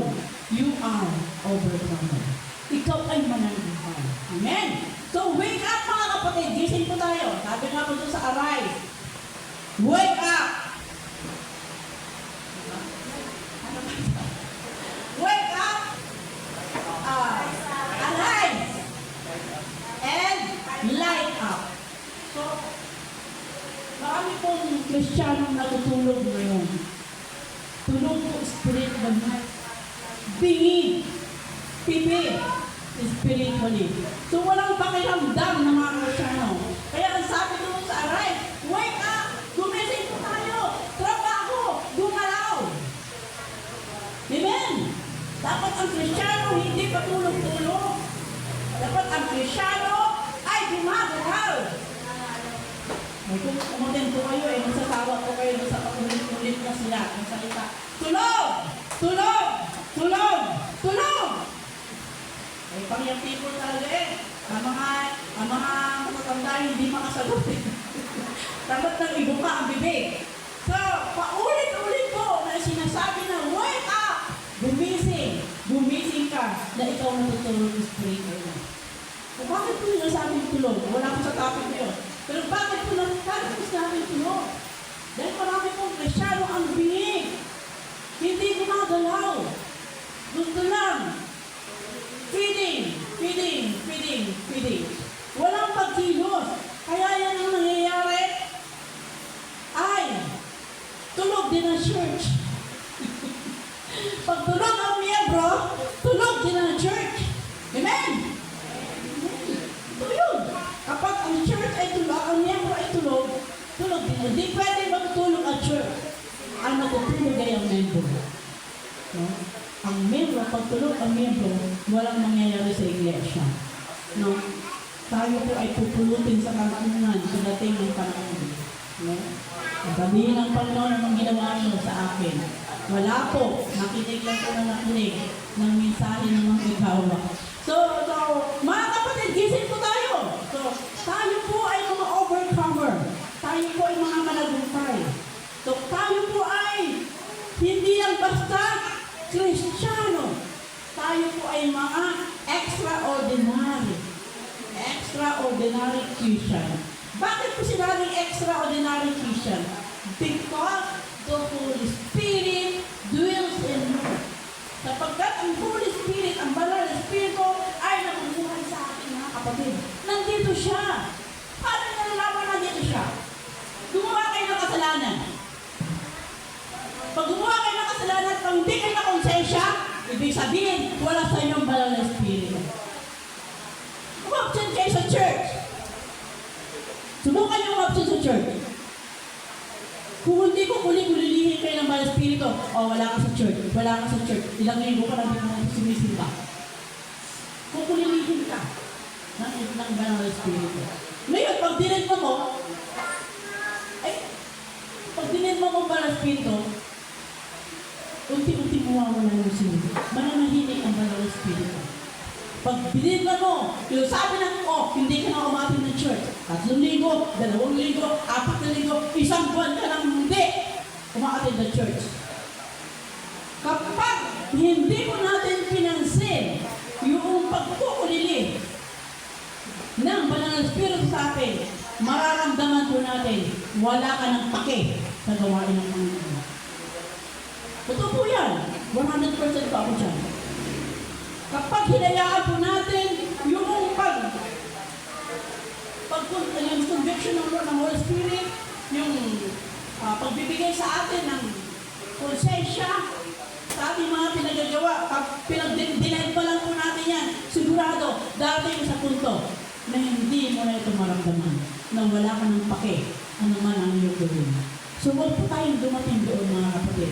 you are overcomer. Ikaw ay mananagumpay. Amen? So, wake up mga kapatid. Gising po tayo. Sabi nga po sa Arise. Wake up! Wake up! Arise! And light up. So, marami pong Kristiyanong natutulog ngayon. Tulog po spiritual night. Bingid. Pipi. Spiritually. So, walang pakiramdam ng mga Kristiyano. Kaya ang sabi doon sa Arise, wake up! Gumising po tayo! Trabaho! Gumalaw! Amen? Dapat ang Kristiyano hindi patulog-tulog. Dapat ang Kristiyano ay gumagalaw. Kung kumagin po kayo masasawa po kayo sa pagulit-ulit na sila ng salita. Tulog! Tulog! Tulog! Tulog! Ay, pang-young people talaga ang mga matatanda hindi makasagot Dapat nang ibuka ang bibig. So, paulit-ulit po na sinasabi na, wake up! Gumising! Gumising ka na ikaw natutulog sa spiritual na. So, bakit po yung nasabing tulog? Wala ko sa topic na yun. Pero bakit po sinabing tulog? Dahil marami pong Kristyano ang bingig. Hindi gumagalaw. Gusto lang. Feeding. Walang pagkilos. Kaya yan ang nangyayari ay tulog din ang church. Pag tulog ang miyembro, tulog din ang church. Amen? Ito yun. Kapag ang church ay tulog, ang miyembro ay tulog din. Hindi pwede magtulog ang church. Ang natutulog ay ang miyembro. No? Ang miyembro, pag tulog ang miyembro, walang mangyayari sa iglesia. No? Tayo po ay pupulutin sa kalangan pagdating ng panahon. No? Sabihin ng Panginoon ang ginawa niyo sa akin. Wala po. Nakinig lang po na nakinig ng mensahe ng mga ikawa. So, mga kapatid, gising po tayo. So, tayo po ay mga overcomer. Tayo po ay mga managumpay. So, tayo po ay hindi lang basta Kristiyano. Tayo po ay mga extraordinary Christian. Bakit po sinabing extraordinary Christian? Because the Holy Spirit dwells in you. Sapagkat ang Holy Spirit, ang banal na Espiritu, ay nabubuhay sa ating mga kapatid. Nandito siya. Paano nalalaman nandito siya? Gumawa kayo ng kasalanan. Pag gumawa kayo ng kasalanan, pag hindi kayo na konsensya, ibig sabihin, wala sa inyong banal na Espiritu. Umabsent kayo sa church. Subukan niyo umabsent sa church. Kung hindi ko kulilihin kayo ng banal na espiritu, wala ka sa church, wala ka sa church, ilang linggo ka lang din mo sumisimba. Kukulilihin ka ng banal na espiritu. Ngayon, pag dinedma mo, ang banal na espiritu, unti-unti mawawala yung sinunod. Mananahimik ang banal na espiritu. Pag dinedma mo, yung sabi ng, hindi ka na umatin ng church. 3 linggo, 2 linggo, 4 linggo, 1 buwan ka lang hindi umaatin ng church. Kapag hindi mo natin pinansin yung pagkukulili ng banal na espiritu sa atin, mararamdaman po natin, wala ka ng pake sa gawain ng Panginoon. Totoo po yan. 100% pa ako dyan. Kapag hinayaan po natin yung yung conviction ng Holy Spirit, yung pagbibigay sa atin ng konsensya sa ating mga pinagagawa, pinag-denied pa lang po natin yan, sigurado, darating sa punto na hindi mo na ito maramdaman, na wala ka ng pake, ano man ang iyong gawin. So, huwag po tayong dumating doon, mga kapatid.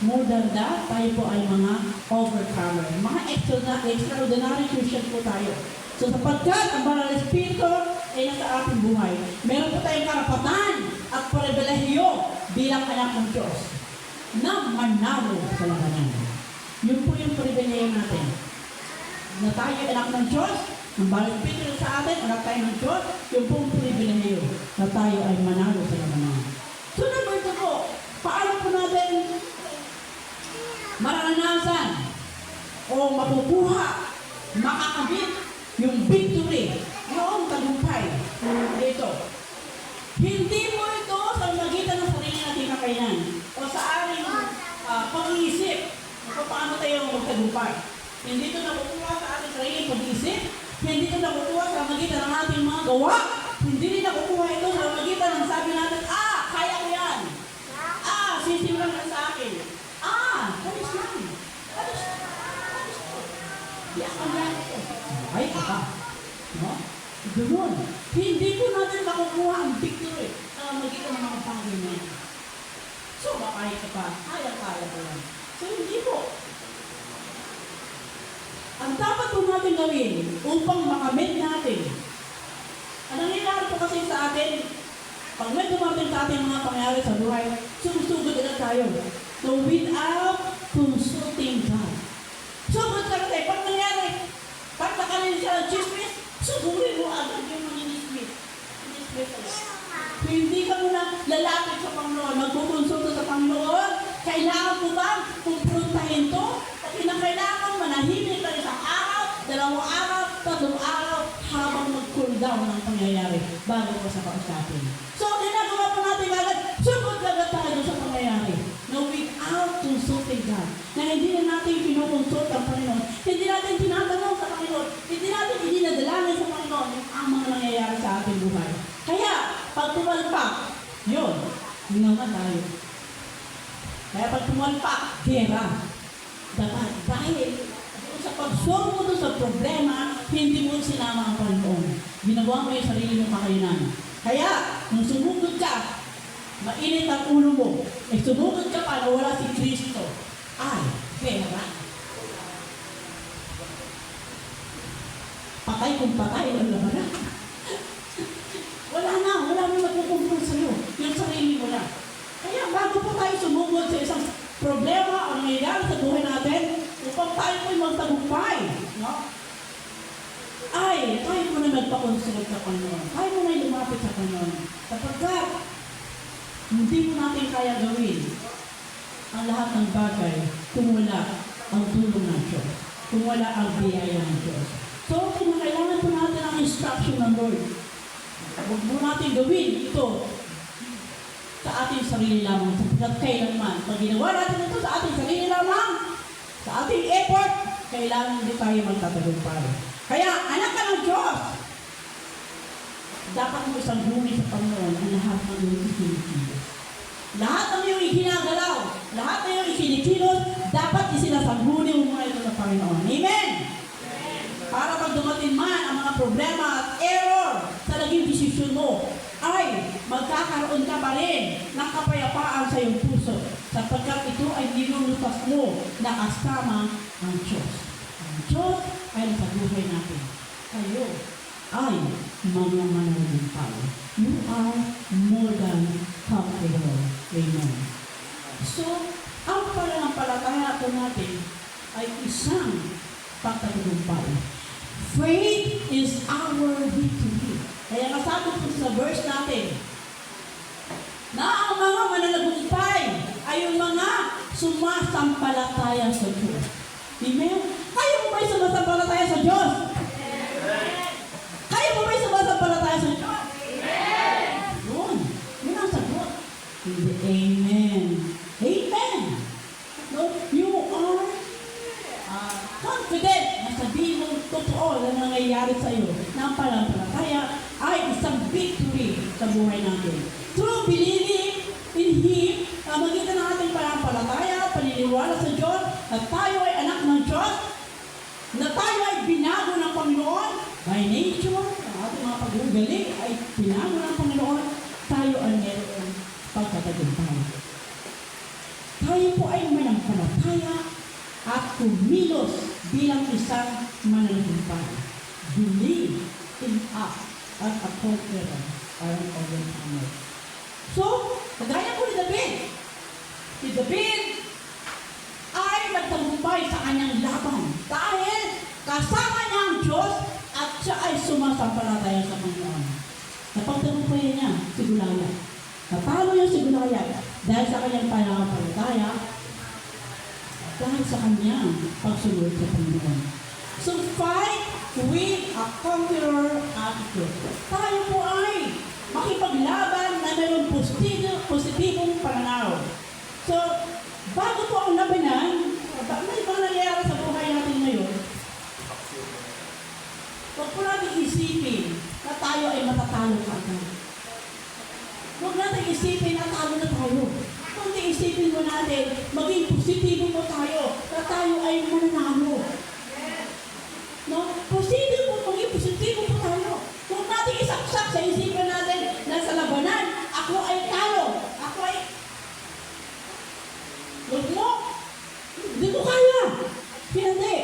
More than that, tayo po ay mga overcomer. Mga extraordinary Christian po tayo. So, sapagkat ang banal na espiritu ay nasa ating buhay, meron po tayong karapatan at pribilehiyo bilang anak ng Diyos na manalo sa labanan. Yun po yung pribilehiyo natin. Na tayo anak ng Diyos, ang banal na espiritu sa atin, anak tayo ng Diyos, yung pong pribilehiyo na tayo ay manalo sa labanan. So, number 2 po, paano po natin maranasan o makukuha, makakamit yung victory, yung tagumpay dito. Hindi mo ito sa magitan ng sarili nating kakayanan o sa ating pag-iisip kung paano tayo magtagumpay. Hindi ito nakukuha sa ating sarili pag-iisip, hindi ito nakukuha sa magitan ng ating mga gawa, hindi rin nakukuha ito sa magitan ng sabi natin, kaya ko yan. Sisimulan na sa akin. Kalis lang. Kalis. Di ako yan. Ay, ka. No? Ganun. Hindi po natin makukuha ang victory na magitan ng mga Panginoon. So, makahit ka pa. Kaya ko yan. So, hindi po. Ang dapat po natin gawin upang makamit natin. Ang nangyayari po kasi sa atin, pag may dumating sa ating mga pangyayari sa buhay, sumusugod agad tayo. So, without consulting God. Sugod ka kasi, pag nangyari, pag nakalin siya ng chismis, sugulin mo agad yung mga chismis. Hindi ka muna lalapit sa Panginoon, magkukonsulta sa Panginoon, kailangan mo ba kumprontahin to? At kailangan manahimik ka isang araw, 2 araw, 3 araw, habang mag-cool down ng pangyayari bago ko sa kausapin. So, ginagawa po natin agad, sugod agad tayo sa pangyayari. No, without consulting God. Na hindi na natin pinukonsult ang Panginoon. Hindi natin tinatanong sa Panginoon. Hindi natin idinadalanan sa Panginoon ang mga nangyayari sa ating buhay. Kaya, pag tumalpak, yun naman tayo. Kaya pag tumalpak, gera. Dahil sa pag-solve mo doon sa problema, hindi mo sinama ang Panginoon. Ginawa mo yung sarili mong kakayanan. Kaya, nung sumugod ka, mainit ang ulo mo, sumugod ka pa na wala si Kristo. Pera. Patay kung patay ang labanan. Wala may magkukumpul sa'yo. Yung sarili mo na. Kaya bago po tayo sumugod sa isang problema o nangyayari sa buhay natin, upang tayo po'y magtagumpay, no? Tayo mo na nagpakonsulot sa Panginoon. Tayo mo na lumapit sa Panginoon. Sapagkat, hindi mo natin kaya gawin ang lahat ng bagay kung wala ang tulong ng Diyos. Kung wala ang biyaya ng Diyos. So, kailangan po natin ang instruction ng Lord. Huwag mo natin gawin ito sa ating sarili lamang. Sapagkat kailanman, pag ginawa natin ito sa ating sarili lamang, sa ating effort, kailangan hindi tayo magtatagumpay. Kaya, anak ka ng Diyos, dapat mo isang huni sa Panginoon ang lahat ng iyong ikinikilos. Lahat ng iyong ikinagalaw, lahat ng iyong ikinikilos, dapat isinasanghuni mo muna ito sa Panginoon. Amen? Para pag dumating man ang mga problema at error sa naging desisyon mo, ay magkakaroon ka pa rin ng kapayapaan sa iyong puso. sapagkat ito ay nilulutas mo na kasama ang Diyos. Ang Diyos ay nasa buhay natin. Kayo ay mga mananagumpay. You are more than conqueror. Amen. So, ang pananampalataya po natin ay isang pagtagumpay. Faith is our victory. Kaya kasama po sa verse natin, na ang mga mananagumpay ay yung mga sumasampalataya sa Diyos. Amen? Kayo mo ba'y sumasampalataya sa Diyos? Kayo mo ba'y sumasampalataya sa Diyos? Yun. Yun ang sagot. Hindi. Amen. Amen. No, you are confident na sabihin mong totoo na nangyayari sa iyo na ang pananampalataya ay isang victory sa buhay natin. Through believing in Him, magitan ng ating pananampalataya, paniniwala sa Diyos, na tayo ay anak ng Diyos, na tayo ay binago ng Panginoon, by nature, ang ating mga pag-ugali ay binago ng Panginoon, tayo ay meron pagkatagumpay. Tayo po ay manampalataya at kumilos bilang isang mananagumpay. Believe in us as a conqueror or an overcomer. So, kagaya po ni David. Si David ay nagtagumpay sa kanyang laban dahil kasama niya ang Diyos at siya ay sumasampalataya sa Panginoon. Napagtagumpayan niya si Goliath. Natalo niya si Goliath dahil sa kanyang pananampalataya, dahil sa kanyang pagsunod sa Panginoon. So, fight with a conqueror attitude. Tayo po ay makipaglaban na mayroong positibong pananaw. So, bago po ang labanan, may mga nangyayari sa buhay natin ngayon, huwag po natin isipin na tayo ay matatalo agad. Huwag natin isipin na talo na tayo. Kundi isipin mo natin, maging positibo mo tayo, na tayo ay mananalo. No? Maging positibo mo tayo. Huwag natin isaksak sa isipan natin na sa labanan, ako ay talo. Ako ay... Huwag mo. Hindi ko kaya. Hindi.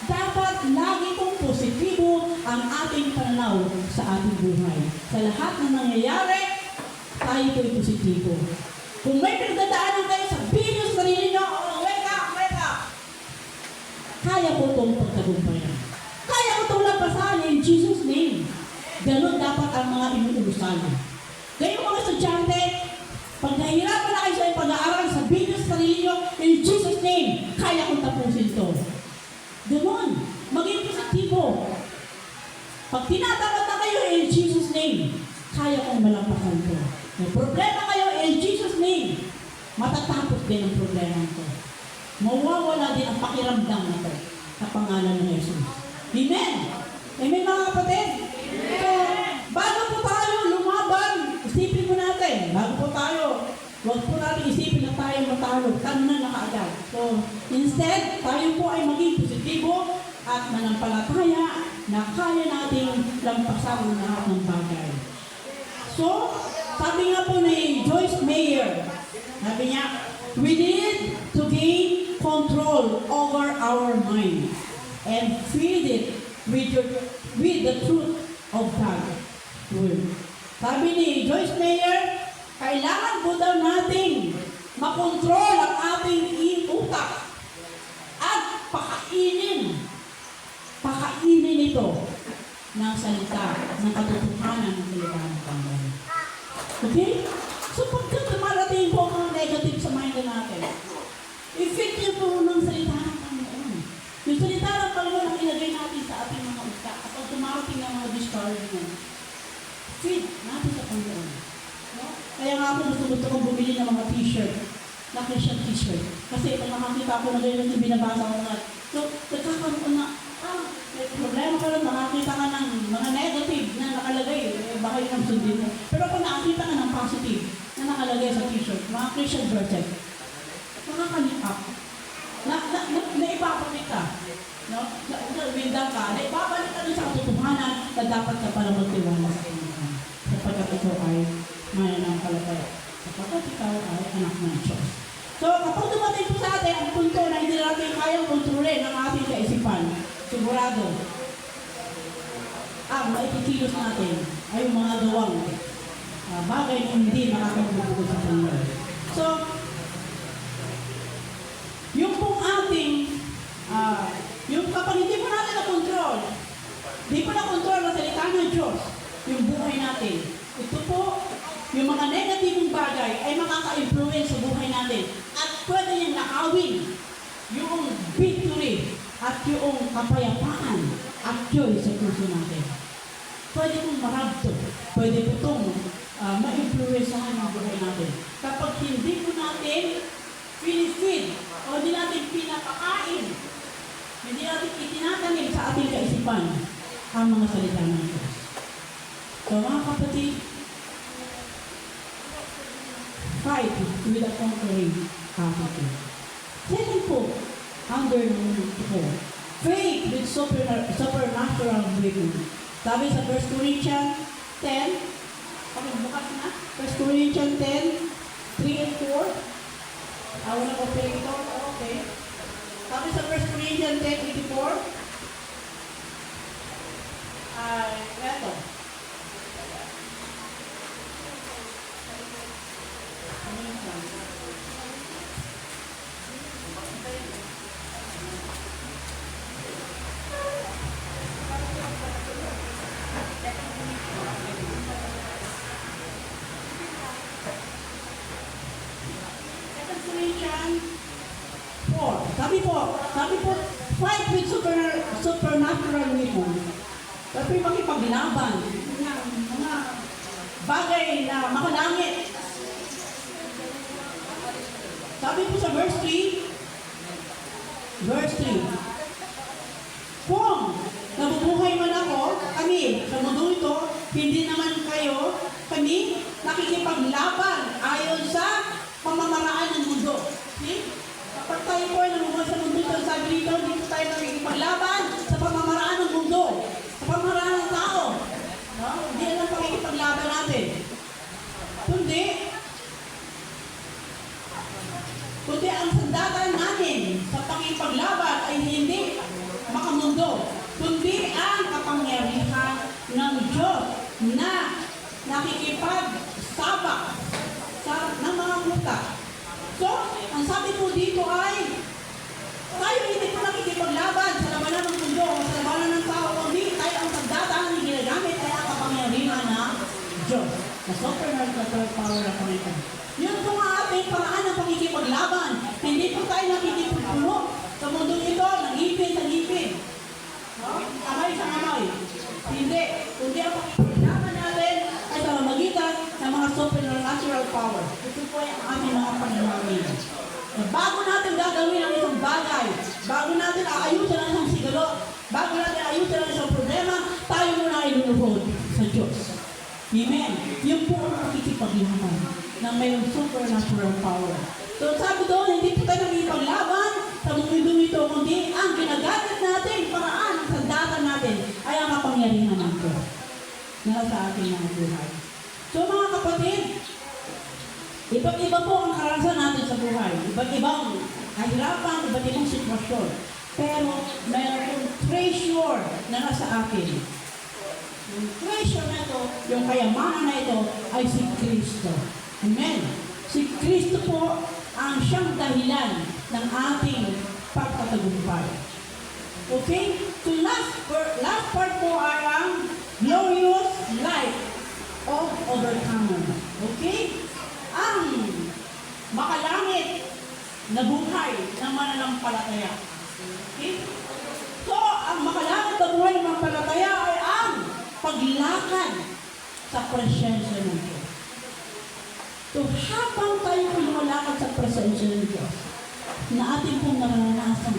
Dapat lagi kong positibo ang ating pananaw sa ating buhay. Sa lahat ng nangyayari, tayo po'y positibo. Kung may pinagdadaanan kayo, sabihin nyo sa sarili nyo, oh, wake up, wake up. Kaya ko itong pagtagumpayan. Kaya ko itong lampasan in Jesus' name. Ganon dapat ang mga inuulusan. Kayo mga estudyante, pag nahihirapan na kayo sa pag-aaral, sabihin nyo sa sarili nyo, in Jesus' name, kaya kong tapusin ito. Ganon, maging positibo. Pag tinatapat na kayo, in Jesus' name, kaya kong malampasan ito. May problema kayo, in Jesus' name, matatapos din ang problema ito. Mawawala din ang pakiramdam na ito sa pangalan ng Jesus. Amen! Amen mga kapatid? So, bago po tayo lumaban, isipin po natin, bago po tayo, huwag po natin isipin na tayo matalo, tayo na nakaagad. So, instead, tayo po ay maging positibo at manampalataya na kaya nating lampasan ang lahat ng bagay. So, sabi nga po ni Joyce Meyer, sabi niya, we need to gain control over our mind and feed it with the truth of God's word. Sabi ni Joyce Meyer, kailangan po daw natin makontrol ang ating utak at pakainin ito ng salita, ng katotohanan ng salita ng Panginoon. Okay? So pagkat dumarating po ang mga negative sa mind natin, i-fit niyo po ng salita ng Panginoon. Yung salita ng Panginoon ang ilagay natin sa ating mga utak kapag dumarating ng mga discouragement. Fit natin sa Panginoon. No? Kaya nga ako gusto kong bumili ng mga t-shirt, na Christian t-shirt. Kasi pag makakita ko na ganyan yung binabasa ko na, so nagkakaroon na, may problema ka lang, makakita ka ng mga negative na nakalagay, baka yun ang sundin mo. Pero kung nakakita ka ng positive na nakalagay sa t-shirt, mga Christian verses, makakalipa. Naipapalik ka. No? Window ka, naipapalik ka din sa katotohanan na dapat ka pala magtiwala sa Panginoon. Sapagkat ito ay mananampalataya. sapagkat ikaw ay anak ng Diyos. So, kapag dumating po sa atin ang punto na hindi natin kayang kontrolin ang ating kaisipan, sigurado, ang maikikilos natin ay yung mga gawang bagay na hindi makakagbubugo sa Panginoon. So, yung pong ating, yung kapag hindi po natin na-control, hindi po na-control na salita ng Diyos, yung buhay natin. Ito po, yung mga negatibong bagay ay makaka-influence sa buhay natin at pwede niyang nakawin yung victory at yung kapayapaan at joy sa puso natin. Pwede pong marabto, pwede po itong ma-influencehan ang buhay natin. Kapag hindi po natin pinifeed o hindi natin pinapakain, hindi natin itinatanim sa ating kaisipan ang mga salita ng Diyos. So mga kapatid, fight with a conquering attitude. Second po, under number 4, faith with supernatural breakthrough. Sabi sa 1 Corinthians 10, bukas na, 1 Corinthians 10, 3 and 4. Wala ko pala ito, okay. Sabi sa 1 Corinthians 10:84, eto. Sabi po, fight with supernatural weapon. Sabi makipaglaban ng mga bagay na makalangit. Sabi po sa verse 3, kung nabubuhay man ako, kami, sa mundo ito, hindi naman kami nakikipaglaban ayon sa pamamaraan ng mundo. See? Kapag tayo po ay namubuhay sa mundo ito, sabi dito, dito tayo nakikipaglaban sa pamamaraan ng mundo, sa pamamaraan ng tao. No? Hindi lang pakikipaglaban natin. Kundi ang sandatan namin sa pakipaglaban ay hindi makamundo, kundi ang kapangyarihan ng Diyos na nakikipagsabak ng mga muta. So, ang sabi po dito ay, tayo hindi po nakikipaglaban sa labanan ng mundo o sa labanan ng tao, kundi tayo ang sandatan na ginagamit ay ang kapangyarihan ng Diyos. Na supernatural power ng Panginoon. Yun po ang ating paraan ng pakikipaglaban. Hindi po tayo nakikipagpuno sa mundong ito, ng ngipin. No? Kamay sa kamay. Hindi. Kundi ang pakikipaglaban natin ay sa mamagitan ng mga supernatural power. Ito po ang ating mga panalangin. Bago natin gagawin ang isang bagay, bago natin aayusin ang isang sigalo, bago natin aayusin ang isang problema, tayo muna ay luluhod sa Diyos. Amen. Yung po ang pakikipaglaban na mayroong supernatural power. So sabi doon, hindi po tayo nakikipaglaban sa mundo ito, kundi ang ginagamit natin, paraan, ang sandatan natin, ay ang kapangyarihan ng Diyos na sa ating mga buhay. So mga kapatid, iba't iba po ang karanasan natin sa buhay. Iba't ibang kahirapan, iba't ibang sitwasyon. Pero mayroong treasure na nasa atin. Yung treasure na ito, yung kayamanan na ito, ay si Kristo. Amen. Si Kristo po ang siyang dahilan ng ating pagtatagumpay. Okay? So last part po ay ang glorious life of overcomer. Okay? Ang makalangit na buhay ng mananampalataya. Okay? So, ang makalangit na buhay ng mananampalataya ay ang paglakad sa presensya ng Diyos. So, habang tayo po lumalakad sa presensya ng Diyos, na ating pong naranasan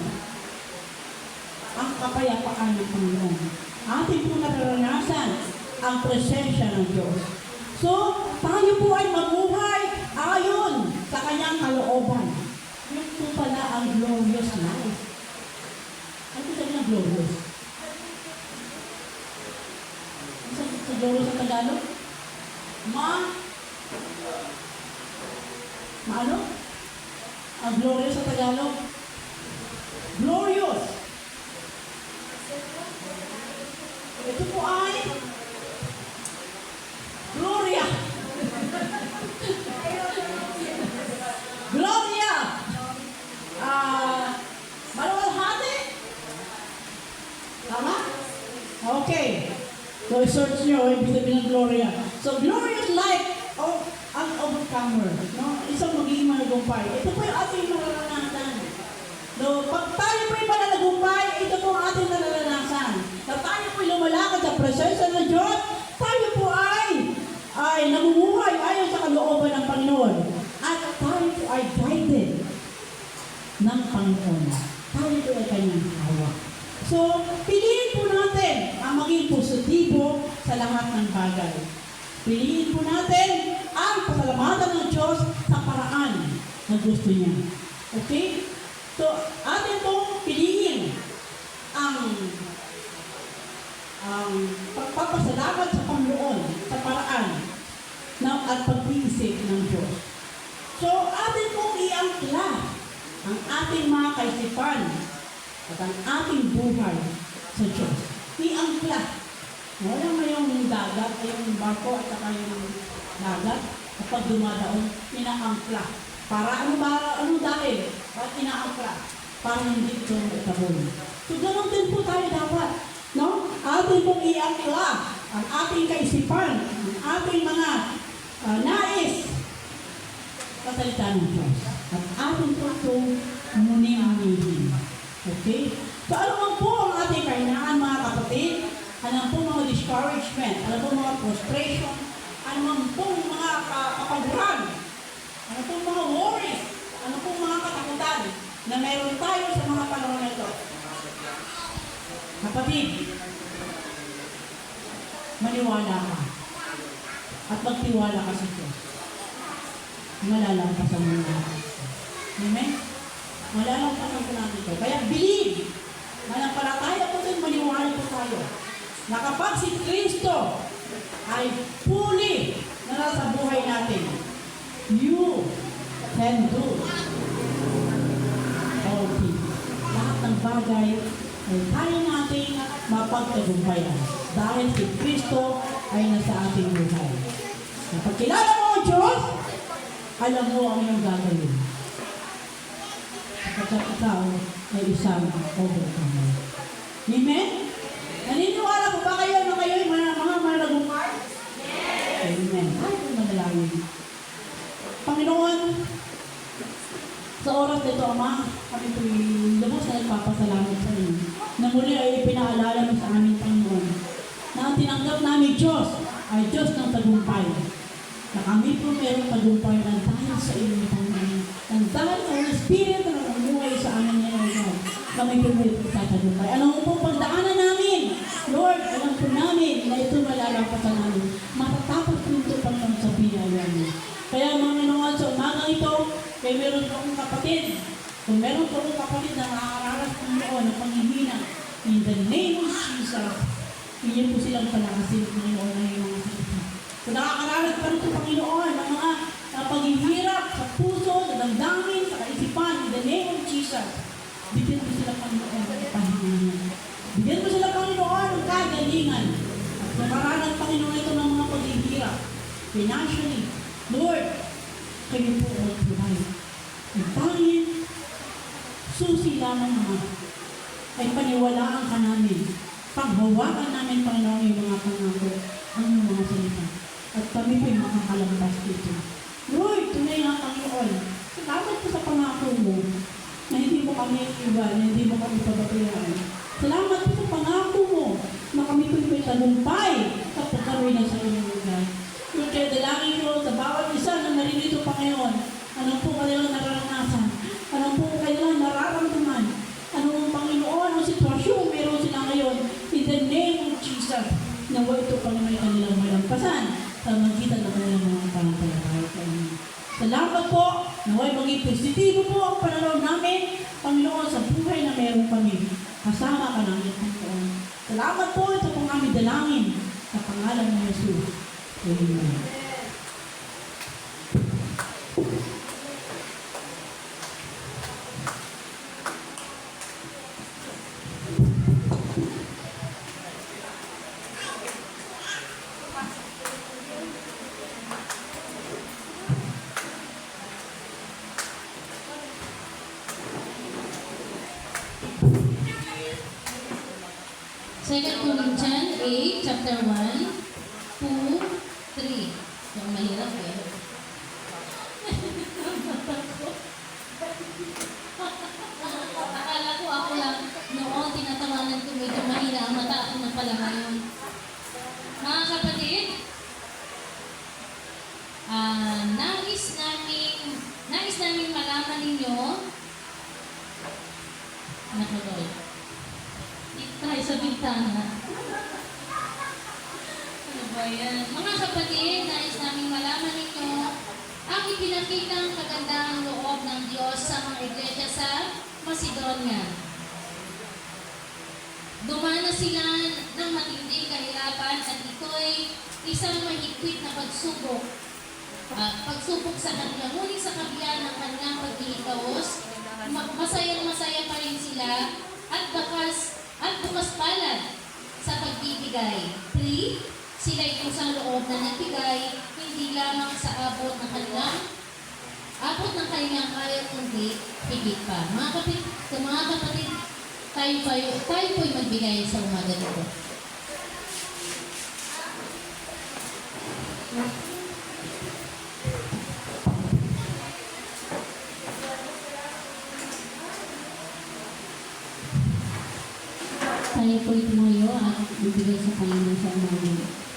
ang kapayapaan ng Panginoon. Ating pong naranasan ang presensya ng Diyos. So, tayo po ay mabuhay ayon sa kanyang kalooban. Yun po pala ang glorious life. Ano sabi ng glorious? Ano sa glorious sa Tagalog? ano? Ang glorious sa Tagalog? Glorious. Ito po ay Gloria. Gloria. Maluwalhati. Tama? Okay. So, search nyo, ibig sabihin ng Gloria. So, glorious light of an overcomer. No? Isang magiging malagumpay. Ito po yung ating mararanasan. No, pag tayo po'y mananagumpay, ito po ang ating nararanasan. Na tayo po'y lumalakad sa presensya ng Diyos, tayo po ay namumuhay ayon sa kalooban ng Panginoon. At tayo po ay guided ng Panginoon. Tayo po ay kanyang hawak. So, piliin po natin ang maging positibo sa lahat ng bagay. Piliin po natin ang pasalamatan ng Diyos sa paraan na gusto niya. Okay? So, atin pong piliin ang pagpapasalamat sa Panginoon sa paraan at pag-iisip ng Diyos. So, atin pong iangkla ang ating mga kaisipan at ang ating buhay sa Diyos. Iangkla. Wala mo yung dagat, yung barko at saka yung dagat. Kapag dumadaon, inaangkla. Para ano dahil? Ba't inaangkla? Para hindi ito itabon. So, ganoon din po tayo dapat. No? Atin pong iangkla ang ating kaisipan, ang ating mga nais sa salita ng Diyos. At atin po itong muni-munihin. Okay? So, ano man po ang ating kahinaan, mga kapatid? Ano po mga discouragement? Ano po mga frustration? Ano man po mga kapaguran? Ano po mga worries? Ano po mga katakutan na meron tayo sa mga panahon na ito? Kapatid, maniwala ka. At magtiwala ka sa Diyos. Malalampasan mo na. Amen? Malalampasan ko lang ito. Kaya believe. Manampalataya po din, maniwala po tayo. Na kapag si Kristo ay fully na nasa buhay natin, you can do all things. Lahat ng bagay ay kaya natin mapagtagumpayan dahil si Kristo ay nasa ating buhay. Kapag kilala mo ang Diyos, alam mo ang iyong gagawin. Kapag ikaw ay isang overcomer. Amen? Naniniwala po ba kayo na kayo ay mga malagumpay? Yes! Amen. Ay, manalangin. Panginoon, sa oras nito, Ama, kami po'y lubos na nagpapasalamat sa inyo na muli ay pinaalala mo sa aming Panginoon na ang tinanggap namin Diyos ay Diyos ng tagumpay. Na kami po mayroong tagumpay ng dahil sa inyo, Panginoon. Ng dahil sa Holy Spirit na namuhay sa amin ngayon, kami po mayroong tagumpay. Alam mo po pagdaanan namin, Lord, alam po namin na ito malalampasan namin. Matatapos po ito Panginoon sa biyaya niyo. Kaya Panginoon, sa umagang ito, kaya meron po akong kapatid. Kung meron po akong kapatid na nakakararas Panginoon ng panghihina, in the name of Jesus, hindi po silang palakasin, Panginoon, na yung mga sakit. Kung nakakararas pa rin po, Panginoon, ng mga paghihirap sa puso, sa damdamin, sa kaisipan, in the name of Jesus, bigyan mo sila, Panginoon, ng pahingahan. Bigyan mo sila, Panginoon, ng kagalingan. At nakaranas, Panginoon, ito ng mga paghihirap. Financially, Lord, kayo po ang buhay. Ang pangin, susi lamang naman, ay paniwalaan ka namin. Paghawakan namin, Panginoon, yung mga pangako, ang mga salita. At kami po'y makakalampas dito. Lord, tunay nga, Panginoon, salamat po sa pangako mo, na hindi mo kami iwan, na hindi mo kami pabatiran. Salamat po sa pangako mo, na kami po'y tagumpay sa pagkaroon na sa inyong lugar. Lord, kaya dalangin ko sa bawat isa na narinito, Panginoon, anong po kanilang nararanasan, anong po kanilang nararamdaman, anong Panginoon, ang sitwasyon meron sila ngayon, in the name of Jesus, nawa ito Panginoon kanilang malampasan sa magitan ng kanilang mga pananampalataya. Salamat po, naway maging positibo po ang pananaw namin, Panginoon, sa buhay na meron kami. Kasama ka namin, Panginoon. Salamat po ito pong aming dalangin sa pangalan ng Jesus. Amen. Corinthians 8, chapter 1, 2, 3. Yung mahirap eh. Akala ko ako lang noon, tinatawanan ko medyo mahina ang mata ako na pala ngayon. Mga kapatid, nais namin malaman ninyo, nakuloy. Dito tayo sa bintana. Ano ba yan? Mga kapatid, nais namin malaman ninyo ang ipinakitang kagandahang loob ng Diyos sa mga iglesia sa Macedonia. Dumanas sila ng matinding kahirapan at ito'y isang mahigpit na pagsubok. Pagsubok sa kanila. Ngunit sa kabila ng kanilang pag-iikaos, masayang-masaya pa rin sila at bukas palad sa pagbibigay. 3. Sila ay kusang loob na nagbigay, hindi lamang sa abot ng kanilang kaya, kundi higit pa. Mga kapatid, tayo po'y magbigay sa umaga nito. Tayo po'y tumayo at bibigay sa Panginoon sa umaga.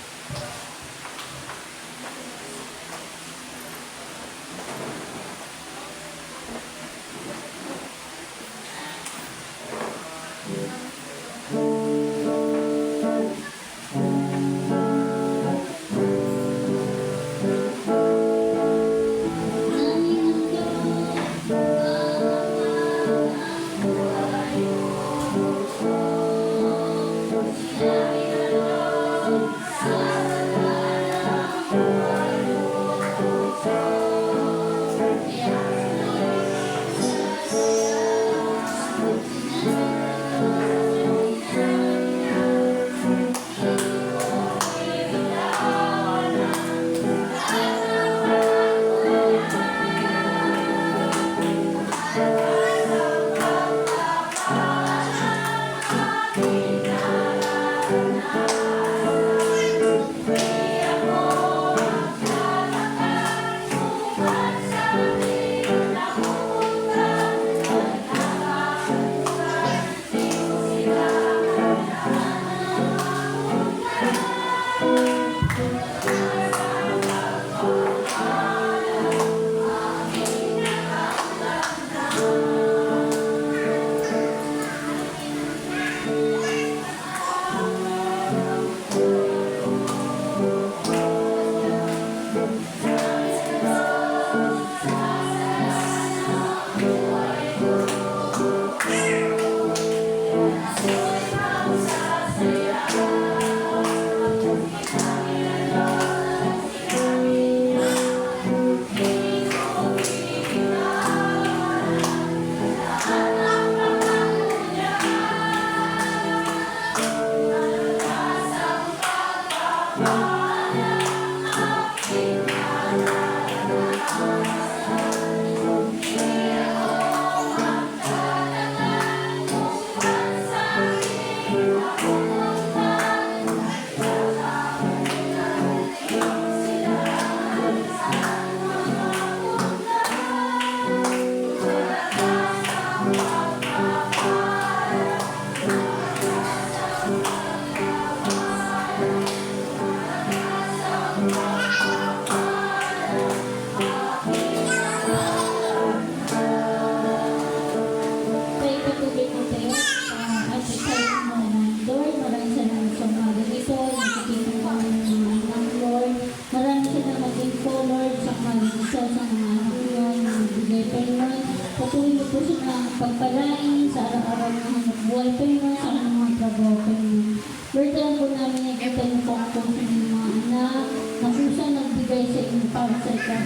pagpalain sa araw-araw ng hanap buhay, Panginoon, sa aming mga trabaho, Panginoon. Lord, alam po namin na kita niyo po ang puso ng mga anak na kusang nagbigay sa inyo para sa ika.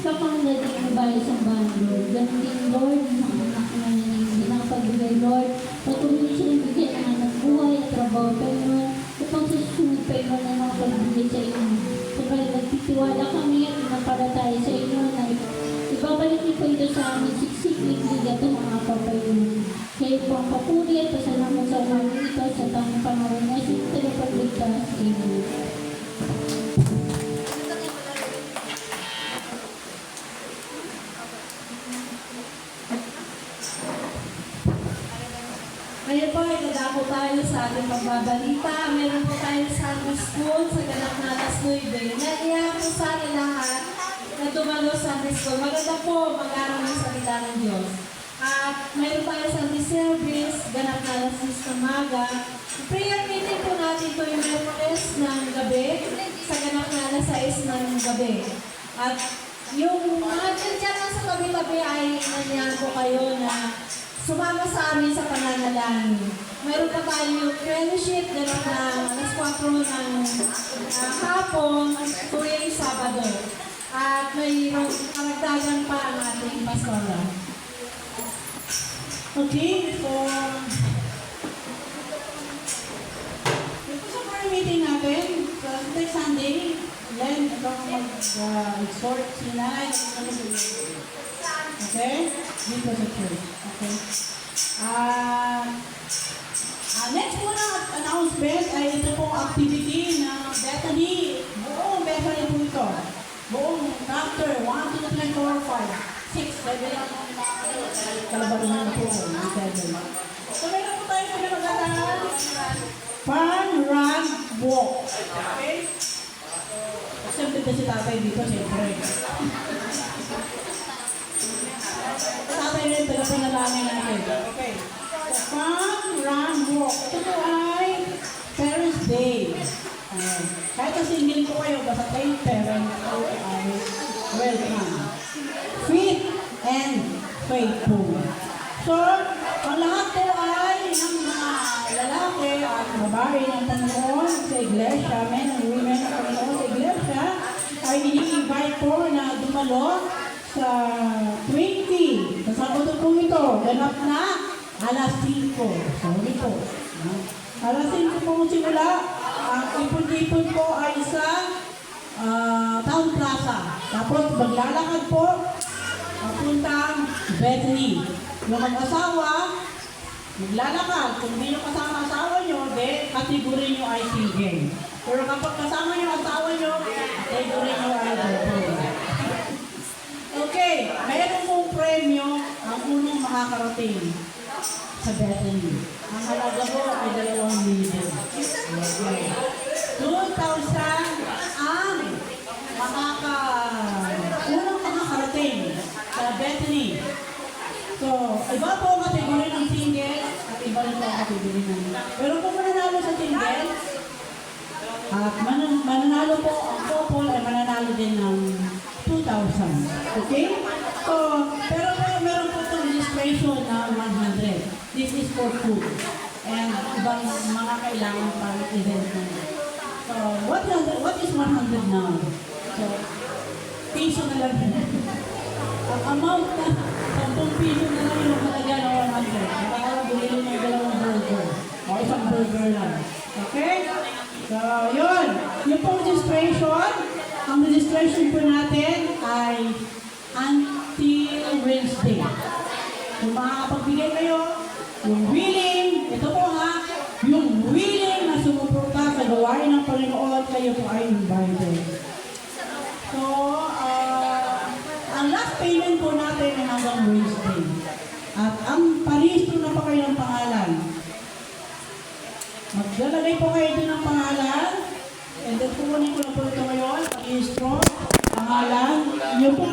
Kapanglag ang bahay sa bahan, Lord. Ganun din, Lord, mga anak na hindi nakapagbigay, Lord. Patuloy silang bigyan ng hanap buhay at trabaho, Panginoon. Upang sa susunod, Panginoon, na nakapagbigay sa inyo. Sapagkat nagtitiwala kami at napalataya sa inyo na ibabalik niyo po ito sa amin siksik, liglig at mga kapayun. Sa iyo po ang papuri at pasalamat sa umaga ito sa tanging pangalan na si Tagapagligtas. Amen. Ngayon po, itadako tayo sa ating pagbabalita. Meron po tayong Sunday School sa Ganap na Alas 9. Naiya po sa atin lahat na dumalo sa Sunday School. Maganda po mag-aral ng salita ng Diyos. At mayroon tayo Sunday Service, Ganap na Alas 6 ng maga. Prayer meeting po natin ito yung Merkules ng gabi sa Ganap na Alas 6 ng gabi. At yung mga dyan lang sa tabi-tabi ay nandiyan po kayo na sumama sa amin sa pananalangin. Meron pa tayo fellowship ganun na alas 4 ng hapon tuwing Sabado. At mayroong karagdagan pa ang ating pastora. Okay, so ito sa prayer meeting natin, sa next Sunday, then ito mag-exhort si nanay. Okay? Dito sa church. Okay? Next po na announcement ay ito pong activity na Bethany. Buong Bethany po ito. Buong chapter 1, 2, 3, 4, 5, 6, 7, kalabaluhan po. 7. So meron po tayo pinamagalan. Fun, run, walk. Okay? Siyempre na si tatay dito, siyempre. Tatay rin, tagapanalangin natin. Okay. So, fun, run, walk. Ito po ay Parents' Day. Kahit na single po kayo, basta kayo parents po ay welcome. Fit and faithful. So, ang lahat po ay ng mga lalaki at babae ng Panginoon sa iglesia, men and women ng Panginoon sa iglesia, ay ini-invite po na dumalo sa 20. Sa Sabado po ito, ganap na alas 5. Sorry po. Alas 5 po simula. Ang ipon-ipon po ay sa Town Plaza. Tapos maglalakad po papuntang Bethany. Yung mag-asawa, maglalakad. Kung hindi nyo kasama asawa nyo, kategory nyo ay single. Pero kapag kasama nyo asawa nyo, kategory nyo ay double. Okay, mayroon pong premyo ang unang makakarating sa Bethany. Ang halaga po ay 2 million. Okay. 2,000 ang unang makakarating sa Bethany. So, iba po ang kategory ng single at iba rin po ang kategory ng... Pero kung mananalo sa single, at mananalo po ang couple ay mananalo din ng 2,000. Okay? So, pero meron po itong registration na 100. This is for food. And ibang mga kailangan para event na. So, what is 100 now? So, piso na lang. Ang amount na 10 piso na lang yung halaga ng 100. Nakakabili ng dalawang burger. O isang burger lang. Okay? So, yun. Yung pong registration, ang registration po natin ay until Wednesday. Kung makakapagbigay kayo, yung willing, ito po ha, yung willing na sumuporta sa gawain ng Panginoon, kayo po ay invited. So, ang last payment po natin ay hanggang Wednesday. At ang paristo na pa kayo ng pangalan. Maglalagay po kayo din ng pangalan. And then, kukunin ko na po ito ngayon. Pag-i-stroke, pangalan. Yung po